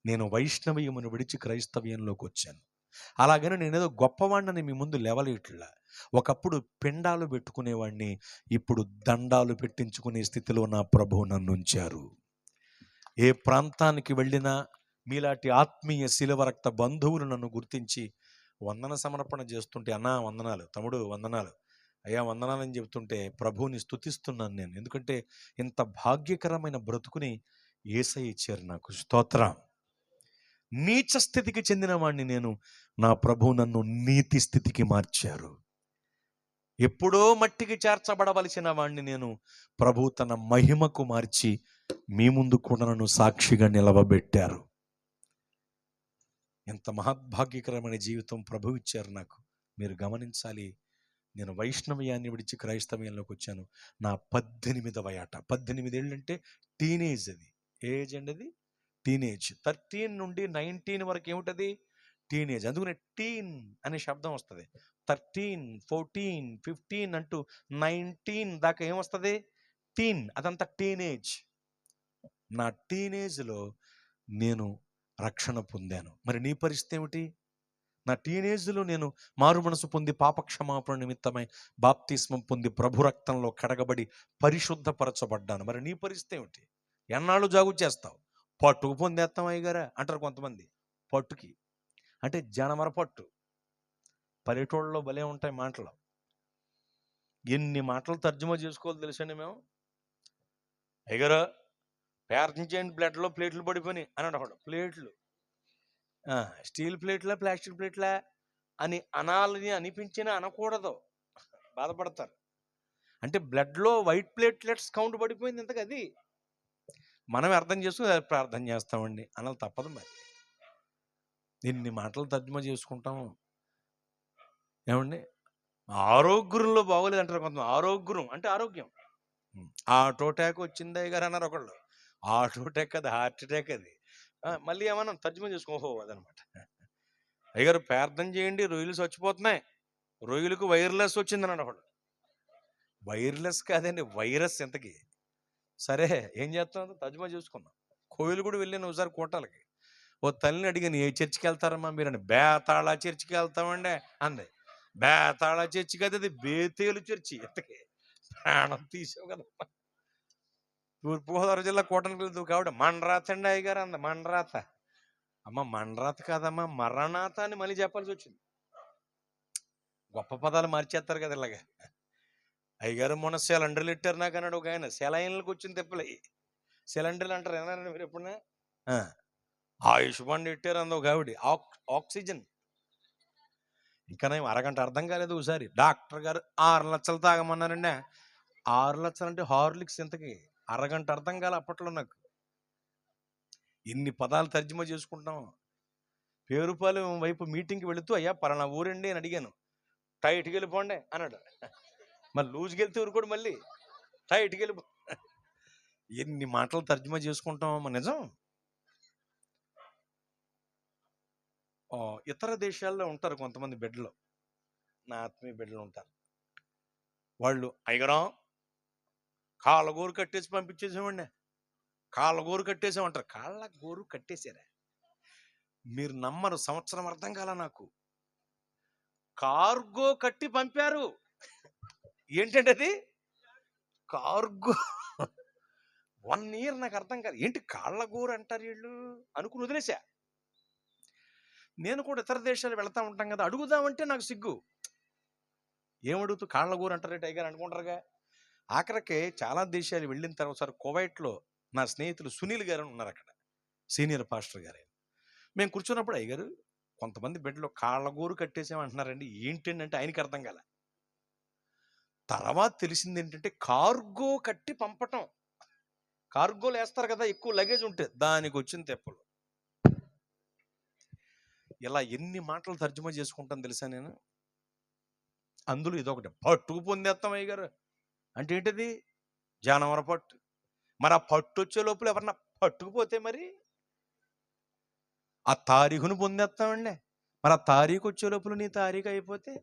నేను వైష్ణవీయమును విడిచి క్రైస్తవ్యంలోకి వచ్చాను. అలాగని నేనేదో గొప్పవాడిని మీ ముందు లేవలేట్లా. ఒకప్పుడు పిండాలు పెట్టుకునేవాడిని, ఇప్పుడు దండాలు పెట్టించుకునే స్థితిలో నా ప్రభువు నన్ను ఉంచారు. ఏ ప్రాంతానికి వెళ్ళినా మీలాంటి ఆత్మీయ శిలవరక్త బంధువులు నన్ను గుర్తించి వందన సమర్పణ చేస్తుంటే, అన్నా వందనాలు, తమ్ముడు వందనాలు, అయ్యా వందనాలని చెబుతుంటే ప్రభువుని స్తుతిస్తున్నాను నేను. ఎందుకంటే ఇంత భాగ్యకరమైన బ్రతుకుని యేసయ్య ఇచ్చారు నాకు. స్తోత్రం. నీచ స్థితికి చెందిన వాడిని నేను, నా ప్రభు నన్ను నీతి స్థితికి మార్చారు. ఎప్పుడో మట్టికి చేర్చబడవలసిన వాడిని నేను, ప్రభు తన మహిమకు మార్చి మీ ముందు కూడా నన్ను సాక్షిగా నిలవబెట్టారు. ఎంత మహద్భాగ్యకరమైన జీవితం ప్రభు ఇచ్చారు నాకు. మీరు గమనించాలి. నేను వైష్ణవ్యాన్ని విడిచి క్రైస్తవ్యంలోకి వచ్చాను. నా 18వ ఏట. 18 ఏళ్ళంటే టీనేజ్. అది ఏజ్ అండి, అది టీనేజ్. 13 నుండి 19 వరకు ఏమిటది? టీనేజ్. అందుకనే టీన్ అనే శబ్దం వస్తుంది. 13, 14, 15 అంటూ 19 దాకా ఏమొస్తుంది? టీన్. అదంతా టీనేజ్. నా టీనేజ్లో నేను రక్షణ పొందాను. మరి నీ పరిస్థితి ఏమిటి? నా టీనేజ్లో నేను మారు మనసు పొంది పాపక్షమాపణ నిమిత్తమై బాప్తిస్మం పొంది ప్రభు రక్తంలో కడగబడి పరిశుద్ధపరచబడ్డాను. మరి నీ పరిస్థితి ఏమిటి? ఎన్నాళ్ళు జాగు చేస్తావు? పట్టుకు పొందేస్తాం అయ్యగారా అంటారు కొంతమంది. పట్టుకి అంటే జనమర పట్టు. పల్లెటూళ్ళలో భలే ఉంటాయి మాటలు. ఎన్ని మాటలు తర్జుమా చేసుకోవాలి తెలుసండి మేము. అయ్యగారు ప్రార్థించేయండి, బ్లడ్లో ప్లేట్లు పడిపోయినాయి అని అంటాడు. ప్లేట్లు స్టీల్ ప్లేట్లా ప్లాస్టిక్ ప్లేట్లా అని అనాలని అనిపించినా అనకూడదు, బాధపడతారు. అంటే బ్లడ్లో వైట్ ప్లేట్లెట్స్ కౌంట్ పడిపోయింది ఇంతకు. అది మనం అర్థం చేసుకుని ప్రార్థన చేస్తామండి అనాలి, తప్పదు. మరి ఇన్ని మాటలు తర్జుమా చేసుకుంటాము ఏమండి. ఆరోగ్యంలో బాగోలేదు అంటారు కొంతమంది. ఆరోగ్యం అంటే ఆరోగ్యం. ఆటో అటాక్ వచ్చింది అయ్యగారు అన్నారు ఒకళ్ళు. ఆటో అటాక్ అది, హార్ట్ అటాక్ అది. మళ్ళీ ఏమన్నా తర్జుమా చేసుకో అదనమాట. అయ్యగారు ప్రార్థన చేయండి, రొయ్యలు చచ్చిపోతున్నాయి, రొయ్యలకు వైర్లెస్ వచ్చిందని ఒకడు. వైర్లెస్ కాదండి, వైరస్. ఎంతకి సరే ఏం చేస్తాం, తర్జుమా చేసుకున్నాం. కోయిలు కూడా వెళ్ళాను ఒకసారి కోటాలకి. ఓ తల్లిని అడిగాను, ఏ చర్చికి వెళ్తారమ్మా మీరని. బేతాళ చర్చికి వెళ్తామండి అంది. బేతాళ చర్చి కదా, అది బేతేలు చర్చి. ఎంతకి ప్రాణం తీసావు కదమ్మా. తూర్పుగోదావరి జిల్లా కోటలకు వెళ్తావు కాబట్టి మండరాత అండి అయ్యగారు అంది. మండరాత అమ్మ, మండరాత కాదమ్మా మరణాత అని మళ్ళీ చెప్పాల్సి వచ్చింది. గొప్ప పదాలు మార్చేస్తారు కదా ఇలాగా. అయ్యగారు మొన్న సిలిండర్లు ఇట్టారు నాకు అన్నాడు ఒక ఆయన. సెలైన్లకు వచ్చింది తెప్పలే. సిలిండర్లు అంటారు ఏమన్నారండి మీరు ఎప్పుడన్నా? ఆయుష్మాన్ ఇట్టారు అంది ఒక ఆవిడ. ఆక్సిజన్. ఇంకా నేను అరగంట అర్థం కాలేదు. ఒకసారి డాక్టర్ గారు 6 లక్షలు తాగమన్నారండి. 6 లక్షలు అంటే హార్లిక్స్. ఇంతకి అరగంట అర్థం కాలే అప్పట్లో నాకు. ఇన్ని పదాలు తర్జుమా చేసుకుంటాం. పేరుపాలెం వైపు మీటింగ్కి వెళుతూ, అయ్యా పలానా ఊరండి అని అడిగాను. టైట్కి వెళ్ళిపోండి అన్నాడు. మళ్ళీ లూజ్కి వెళ్తే ఊరు కూడా మళ్ళీ టైట్కి వెళ్ళిపో. ఎన్ని మాటలు తర్జుమా చేసుకుంటామమ్మా. నిజం. ఇతర దేశాల్లో ఉంటారు కొంతమంది బిడ్డలు, నా ఆత్మీయ బిడ్డలు ఉంటారు. వాళ్ళు అయ్యగారం కాళ్ళ గోరు కట్టేసి పంపించేసామండి, కాళ్ళ గోరు కట్టేసామంటారు. కాళ్ళ గోరు కట్టేశారా? మీరు నమ్మరు, సంవత్సరం అర్థం కాల నాకు. కార్గో కట్టి పంపారు. ఏంటంటే అది కార్గో. 1 ఇయర్ నాకు అర్థం కాదు. ఏంటి కాళ్ళ గోరు అంటారు వీళ్ళు అనుకుని వదిలేసా. నేను కూడా ఇతర దేశాలు వెళ్తా ఉంటాం కదా, అడుగుదామంటే నాకు సిగ్గు. ఏమడుగుతూ కాళ్ళ గోరు అంటారు టైగర్ అనుకుంటారుగా. ఆఖరికి చాలా దేశాలు వెళ్ళిన తర్వాత కువైట్లో నా స్నేహితులు సునీల్ గారు ఉన్నారు, అక్కడ సీనియర్ పాస్టర్ గారు. మేము కూర్చున్నప్పుడు అయ్యగారు కొంతమంది బిడ్డలు కాళ్ళ గోరు కట్టేసామంటున్నారండి, ఏంటంటే ఆయనకి అర్థం కాల. తర్వాత తెలిసింది ఏంటంటే కార్గో కట్టి పంపటం. కార్గోలు వేస్తారు కదా, ఎక్కువ లగేజ్ ఉంటే, దానికి వచ్చిన తెప్పలు. ఇలా ఎన్ని మాటలు తర్జుమా చేసుకుంటాను తెలుసా నేను. అందులో ఇదొకటి, పట్టుకు పొందేస్తాం అయ్య గారు అంటే ఏంటిది? జానవర పట్టు. మరి ఆ పట్టు వచ్చే లోపల ఎవరన్నా పట్టుకుపోతే మరి ఆ తారీఖును పొందేస్తామండి. మరి ఆ తారీఖు వచ్చే లోపల నీ తారీఖు అయిపోతే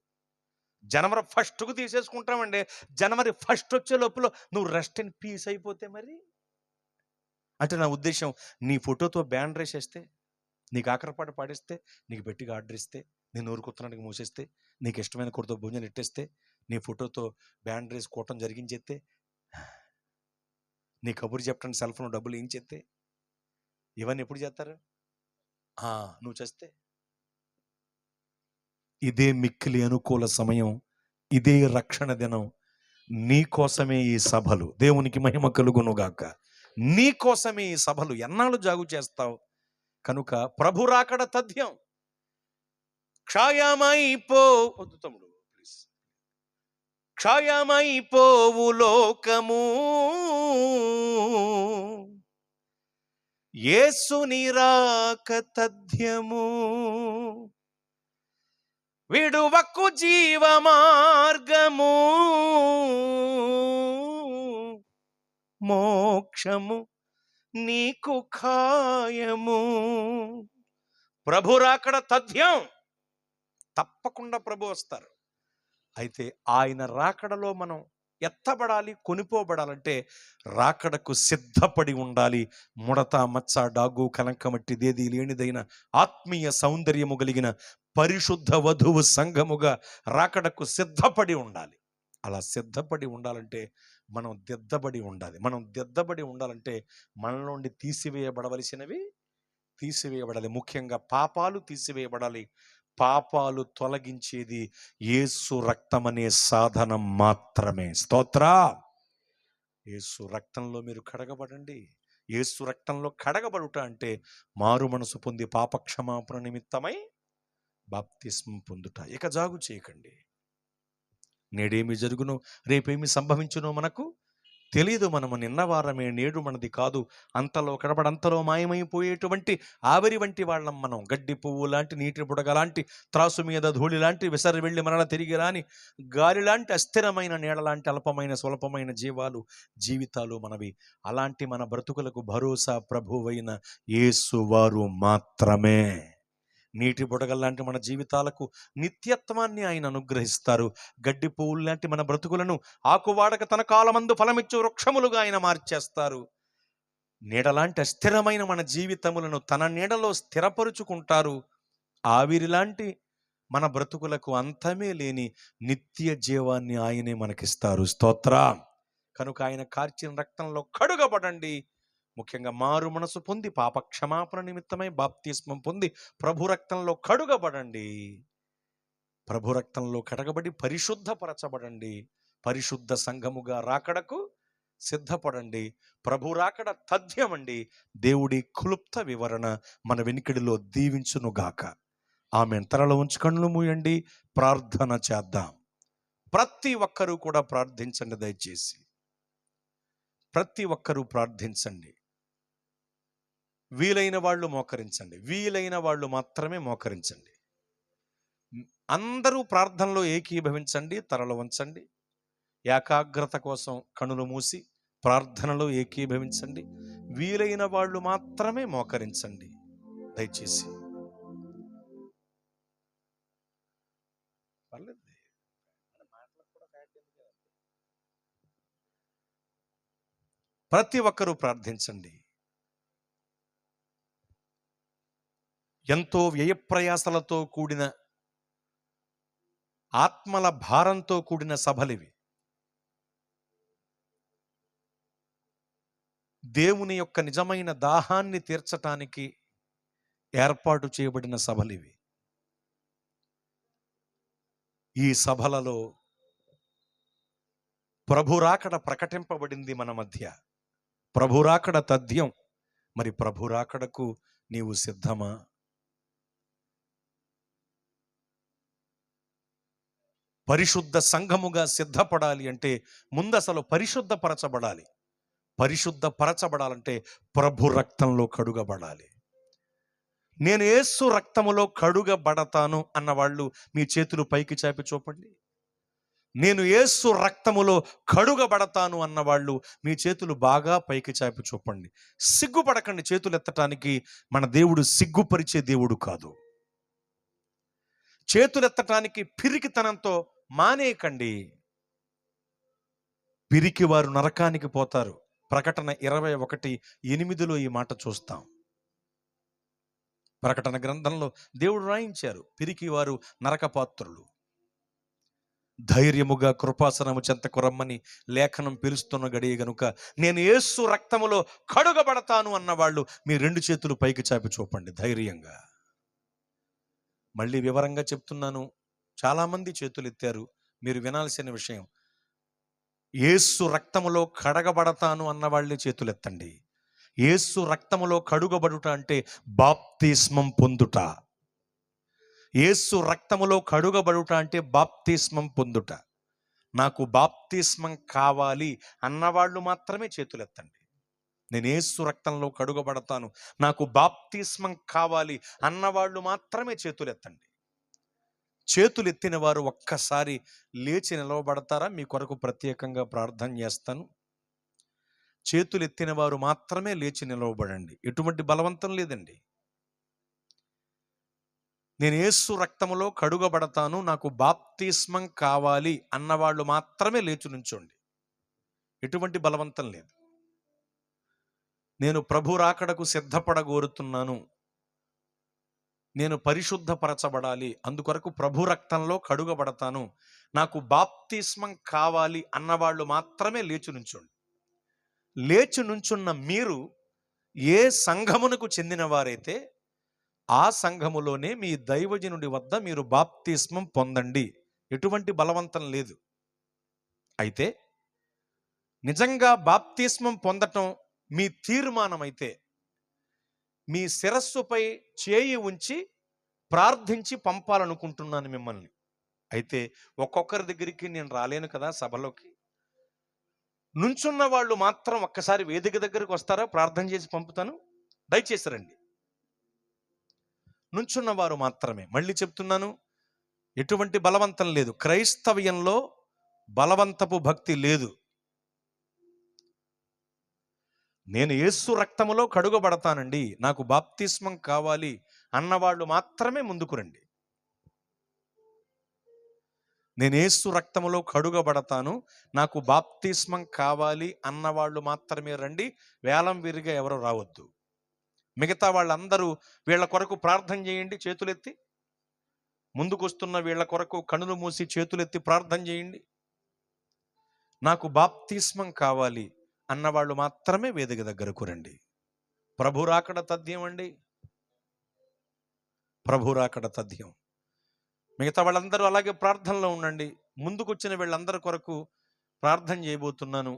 జనవరి 1కు తీసేసుకుంటామండి. జనవరి 1 వచ్చే లోపల నువ్వు రెస్ట్ ఇన్ పీస్ అయిపోతే మరి. అంటే నా ఉద్దేశం, నీ ఫోటోతో బ్యాన్ వేసేస్తే, నీకు ఆఖరిపాట పాడిస్తే, నీకు పెట్టిగా ఆర్డర్ ఇస్తే, నేను ఊరుకుతున్నానికి మూసేస్తే, నీకు ఇష్టమైన కొడుతో భోజనం ఎట్టేస్తే, నీ ఫోటోతో బ్యాన్ రేస్ కూటం జరిగించేస్తే, నీ కబురు చెప్పడానికి సెల్ ఫోన్ డబ్బులు ఏం చేస్తే, ఇవన్నీ ఎప్పుడు చేస్తారు? నువ్వు చేస్తే. ఇదే మిక్కిలి అనుకూల సమయం, ఇదే రక్షణ దినం. నీ కోసమే ఈ సభలు. దేవునికి మహిమ కలుగునుగాక. నీ కోసమే ఈ సభలు. ఎన్నాళ్ళు జాగు చేస్తావు? కనుక ప్రభు రాకడ తథ్యం. వద్దు తమ్ముడు ప్లీజ్. క్షయమైపోవు లోకము, యేసుని రాక తథ్యము. విడువకు జీవ మార్గము, మోక్షము నీకు ఖాయము. ప్రభు రాకడ తథ్యం. తప్పకుండా ప్రభు వస్తారు. అయితే ఆయన రాకడలో మనం ఎత్తబడాలి, కొనిపోబడాలంటే రాకడకు సిద్ధపడి ఉండాలి. ముడత, మచ్చ, డాగు, కలంకమట్టిదేది లేనిదైన ఆత్మీయ సౌందర్యము కలిగిన పరిశుద్ధ వధువు సంఘముగా రాకడకు సిద్ధపడి ఉండాలి. అలా సిద్ధపడి ఉండాలంటే మనం దిద్దబడి ఉండాలి. మనం దిద్దబడి ఉండాలంటే మనలోండి తీసివేయబడవలసినవి తీసివేయబడాలి. ముఖ్యంగా పాపాలు తీసివేయబడాలి. పాపాలు తొలగించేది యేసు రక్తమనే సాధనం మాత్రమే. స్తోత్ర. యేసు రక్తంలో మీరు కడగబడండి. యేసు రక్తంలో కడగబడుట అంటే మారు మనసు పొంది పాపక్షమాపణ నిమిత్తమై బాప్తిస్మం పొందుట. ఇక జాగు చేయకండి. నేడేమి జరుగునో, రేపేమి సంభవించునో మనకు తెలియదు. మనము నిన్నవారమే, నేడు మనది కాదు. అంతలో కడబడంతలో మాయమైపోయేటువంటి ఆవిరి వంటి వాళ్ళం మనం. గడ్డి పువ్వు లాంటి, నీటి బుడగ లాంటి, త్రాసు మీద ధూళి లాంటి, విసరి వెళ్ళి మరల తిరిగి రాని గాలి లాంటి, అస్థిరమైన నీడ లాంటి, అల్పమైన స్వల్పమైన జీవితాలు మనవి. అలాంటి మన బ్రతుకులకు భరోసా ప్రభువైన యేసు వారు మాత్రమే. నీటి బుడగల్లాంటి మన జీవితాలకు నిత్యత్వాన్ని ఆయన అనుగ్రహిస్తారు. గడ్డి పువ్వులు లాంటి మన బ్రతుకులను ఆకువాడక తన కాలమందు ఫలమిచ్చు వృక్షములుగా ఆయన మార్చేస్తారు. నీడలాంటి అస్థిరమైన మన జీవితములను తన నీడలో స్థిరపరుచుకుంటారు. ఆవిరిలాంటి మన బ్రతుకులకు అంతమే లేని నిత్య జీవాన్ని ఆయనే మనకిస్తారు. స్తోత్ర. కనుక ఆయన కార్చిన రక్తంలో కడుగబడండి. ముఖ్యంగా మారు మనసు పొంది పాపక్షమాపణ నిమిత్తమై బాప్తిస్మం పొంది ప్రభు రక్తంలో కడుగబడండి. ప్రభు రక్తంలో కడగబడి పరిశుద్ధపరచబడండి. పరిశుద్ధ సంఘముగా రాకడకు సిద్ధపడండి. ప్రభు రాకడ తథ్యమండి. దేవుడి క్లుప్త వివరణ మన వెనుకడిలో దీవించునుగాక. ఆమెన్. తలలో ఉంచి కళ్ళు మూయండి, ప్రార్థన చేద్దాం. ప్రతి ఒక్కరూ కూడా ప్రార్థించండి. దయచేసి ప్రతి ఒక్కరూ ప్రార్థించండి. వీలైన వాళ్ళు మోకరించండి. వీలైన వాళ్ళు మాత్రమే మోకరించండి. అందరూ ప్రార్థనలో ఏకీభవించండి. తరలు వంచండి. ఏకాగ్రత కోసం కనులు మూసి ప్రార్థనలో ఏకీభవించండి. వీలైన వాళ్ళు మాత్రమే మోకరించండి దయచేసి. ప్రతి ఒక్కరూ ప్రార్థించండి. ఎంతో వ్యయప్రయాసలతో కూడిన, ఆత్మల భారంతో కూడిన సభలివి. దేవుని యొక్క నిజమైన దాహాన్ని తీర్చటానికి ఏర్పాటు చేయబడిన సభలివి. ఈ సభలలో ప్రభురాకడ ప్రకటింపబడింది మన మధ్య. ప్రభురాకడ తథ్యం. మరి ప్రభురాకడకు నీవు సిద్ధమా? పరిశుద్ధ సంఘముగా సిద్ధపడాలి అంటే ముందు అసలు పరిశుద్ధపరచబడాలి. పరిశుద్ధపరచబడాలంటే ప్రభు రక్తంలో కడుగబడాలి. నేను యేసు రక్తములో కడుగబడతాను అన్నవాళ్ళు మీ చేతులు పైకి చాపి చూపండి. నేను యేసు రక్తములో కడుగబడతాను అన్నవాళ్ళు మీ చేతులు బాగా పైకి చాపి చూపండి. సిగ్గుపడకండి చేతులు ఎత్తటానికి. మన దేవుడు సిగ్గుపరిచే దేవుడు కాదు. చేతులెత్తటానికి పిరికితనంతో మానేయకండి. పిరికి వారు నరకానికి పోతారు. ప్రకటన 21:8 ఈ మాట చూస్తాం. ప్రకటన గ్రంథంలో దేవుడు రాయించారు, పిరికి వారు నరకపాత్రులు. ధైర్యముగా కృపాసనము చెంతకు రమ్మని లేఖనం పిలుస్తున్న గడియ గనుక నేను యేసు రక్తములో కడుగబడతాను అన్నవాళ్ళు మీ 2 చేతులు పైకి చాపి చూపండి ధైర్యంగా. మళ్ళీ వివరంగా చెప్తున్నాను, చాలామంది చేతులు ఎత్తారు. మీరు వినాల్సిన విషయం, యేసు రక్తములో కడగబడతాను అన్నవాళ్ళే చేతులు ఎత్తండి. యేసు రక్తములో కడుగబడుట అంటే బాప్తిస్మం పొందుట. యేసు రక్తములో కడుగబడుట అంటే బాప్తిస్మం పొందుట. నాకు బాప్తిస్మం కావాలి అన్నవాళ్ళు మాత్రమే చేతులు ఎత్తండి. నేను యేసు రక్తంలో కడుగబడతాను, నాకు బాప్తిస్మం కావాలి అన్నవాళ్ళు మాత్రమే చేతులెత్తండి. చేతులెత్తిన వారు ఒక్కసారి లేచి నిలవబడతారా? మీ కొరకు ప్రత్యేకంగా ప్రార్థన చేస్తాను. చేతులెత్తిన వారు మాత్రమే లేచి నిలవబడండి. ఎటువంటి బలవంతం లేదండి. నేను యేసు రక్తములో కడుగబడతాను, నాకు బాప్తిస్మం కావాలి అన్నవాళ్ళు మాత్రమే లేచి నుంచోండి. ఎటువంటి బలవంతం లేదు. నేను ప్రభు రాకడకు సిద్ధపడగోరుతున్నాను, నేను పరిశుద్ధపరచబడాలి, అందుకొరకు ప్రభు రక్తంలో కడుగబడతాను, నాకు బాప్తిస్మం కావాలి అన్నవాళ్ళు మాత్రమే లేచి నుంచోండి. లేచి నుంచున్న మీరు ఏ సంఘమునకు చెందిన వారైతే ఆ సంఘములోనే మీ దైవజనుడి వద్ద మీరు బాప్తిస్మం పొందండి. ఎటువంటి బలవంతం లేదు. అయితే నిజంగా బాప్తిస్మం పొందటం మీ తీర్మానమైతే మీ శిరస్సుపై చేయి ఉంచి ప్రార్థించి పంపాలనుకుంటున్నాను మిమ్మల్ని. అయితే ఒక్కొక్కరి దగ్గరికి నేను రాలేను కదా సభలోకి. నుంచున్న వాళ్ళు మాత్రం ఒక్కసారి వేదిక దగ్గరకు వస్తారా? ప్రార్థన చేసి పంపుతాను, దయచేసి రండి. నుంచున్న వారు మాత్రమే. మళ్ళీ చెప్తున్నాను, ఎటువంటి బలవంతం లేదు. క్రైస్తవ్యంలో బలవంతపు భక్తి లేదు. నేను యేసు రక్తములో కడుగబడతానండి, నాకు బాప్తిస్మం కావాలి అన్నవాళ్ళు మాత్రమే ముందుకు రండి. నేను యేసు రక్తములో కడుగబడతాను, నాకు బాప్తిస్మం కావాలి అన్నవాళ్ళు మాత్రమే రండి. వేలం విరిగా ఎవరు రావద్దు. మిగతా వాళ్ళందరూ వీళ్ళ కొరకు ప్రార్థన చేయండి. చేతులెత్తి ముందుకొస్తున్న వీళ్ళ కొరకు కనులు మూసి చేతులెత్తి ప్రార్థన చేయండి. నాకు బాప్తిస్మం కావాలి అన్నవాళ్ళు మాత్రమే వేదిక దగ్గరకు రండి. ప్రభు రాకడ తథ్యం అండి, ప్రభు రాకడ తథ్యం. మిగతా వాళ్ళందరూ అలాగే ప్రార్థనలో ఉండండి. ముందుకొచ్చిన వీళ్ళందరి కొరకు ప్రార్థన చేయబోతున్నాను.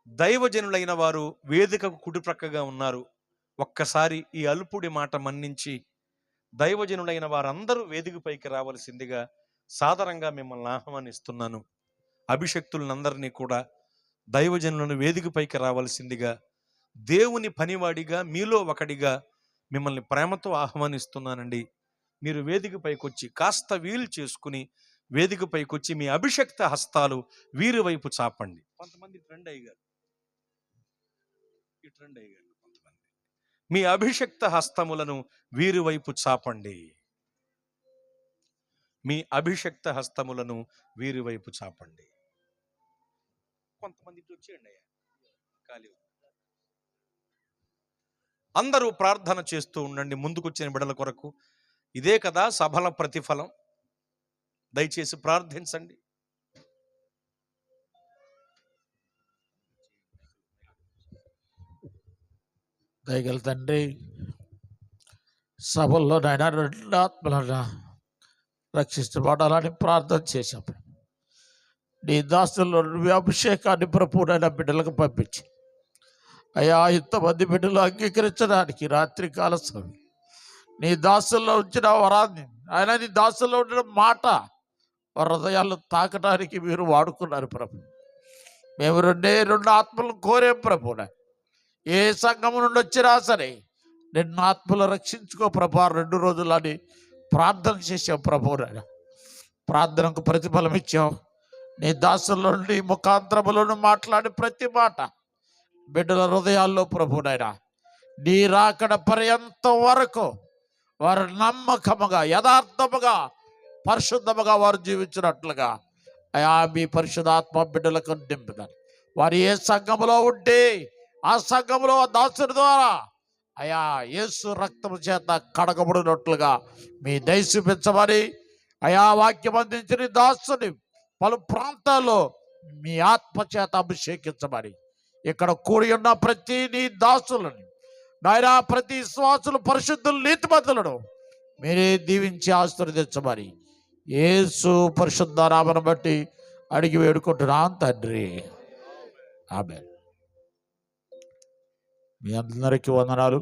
దైవజనులైన వారు వేదికకు కుడిప్రక్కగా ఉన్నారు. ఒక్కసారి ఈ అల్పుడి మాట మన్నించి దైవజనులైన వారందరూ వేదిక పైకి రావలసిందిగా సాదరంగా మిమ్మల్ని ఆహ్వానిస్తున్నాను. అభిషక్తులందరినీ కూడా దైవజనులను వేదిక పైకి రావాల్సిందిగా దేవుని పనివాడిగా మీలో ఒకడిగా మిమ్మల్ని ప్రేమతో ఆహ్వానిస్తున్నానండి. మీరు వేదిక పైకొచ్చి కాస్త వీలు చేసుకుని వేదిక పైకొచ్చి మీ అభిషక్త హస్తాలు వీరి వైపు చాపండి. కొంతమంది ట్రెండ్ అయ్యారు, ఈ ట్రెండ్ అయ్యారు. కొంతమంది మీ అభిషక్త హస్తములను వీరి వైపు చాపండి. మీ అభిషక్త హస్తములను వీరి వైపు చాపండి. కొంతమంది వచ్చేయండి అయ్యా, ఖాళీ. అందరూ ప్రార్థన చేస్తూ ఉండండి ముందుకొచ్చిన బిడల కొరకు. ఇదే కదా సభల ప్రతిఫలం. దయచేసి ప్రార్థించండి. దయగల తండ్రి, సభల్లో నైనా రెండు ఆత్మలను రక్షించబడాలని ప్రార్థన చేశాం. నీ దాసుల్లో అభిషేకాన్ని ప్రభువునైనా బిడ్డలకు పంపించి అయ్యా, ఇంతమంది బిడ్డలు అంగీకరించడానికి రాత్రికాల సమయం నీ దాసుల్లో ఉంచిన వరాన్ని, ఆయన నీ దాసుల్లో ఉంచిన మాట వారి హృదయాలను తాకడానికి మీరు వాడుకున్నారు ప్రభు. మేము రెండు ఆత్మలను కోరాం ప్రభునా. ఏ సంఘం నుండి వచ్చినా సరే నిన్ను ఆత్మలు రక్షించుకో ప్రభా 2 రోజులని ప్రార్థన చేసావు ప్రభువునా. ప్రార్థనకు ప్రతిఫలం ఇచ్చావు. నీ దాసుల నుండి ముఖాంతరములను మాట్లాడి ప్రతి మాట బిడ్డల హృదయాల్లో ప్రభునైనా నీ రాకడ పర్యంతం వరకు వారు నమ్మకముగా, యథార్థముగా, పరిశుద్ధముగా వారు జీవించినట్లుగా అయా మీ పరిశుద్ధాత్మ బిడ్డలకు నింపుదారు. వారు ఏ సంఘములో ఉంటే ఆ సంఘములో దాసుని ద్వారా అయా యేసు రక్తము చేత కడగబడినట్లుగా మీ దయ చూపించమని అయా వాక్యం అందించిన దాసుని పలు ప్రాంతాల్లో మీ ఆత్మ చేత అభిషేకించమని ఇక్కడ కూడి ఉన్న ప్రతి నీ దాసులను నాయనా, ప్రతి విశ్వాసులు, పరిశుద్ధులు, నీతిమంతులను మీరే దీవించి ఆశీర్వదించమని యేసు పరిశుద్ధ నామమును బట్టి అడిగి వేడుకుంటున్నాను తండ్రి. ఆమేన్. మీ అందరికీ వందనాలు.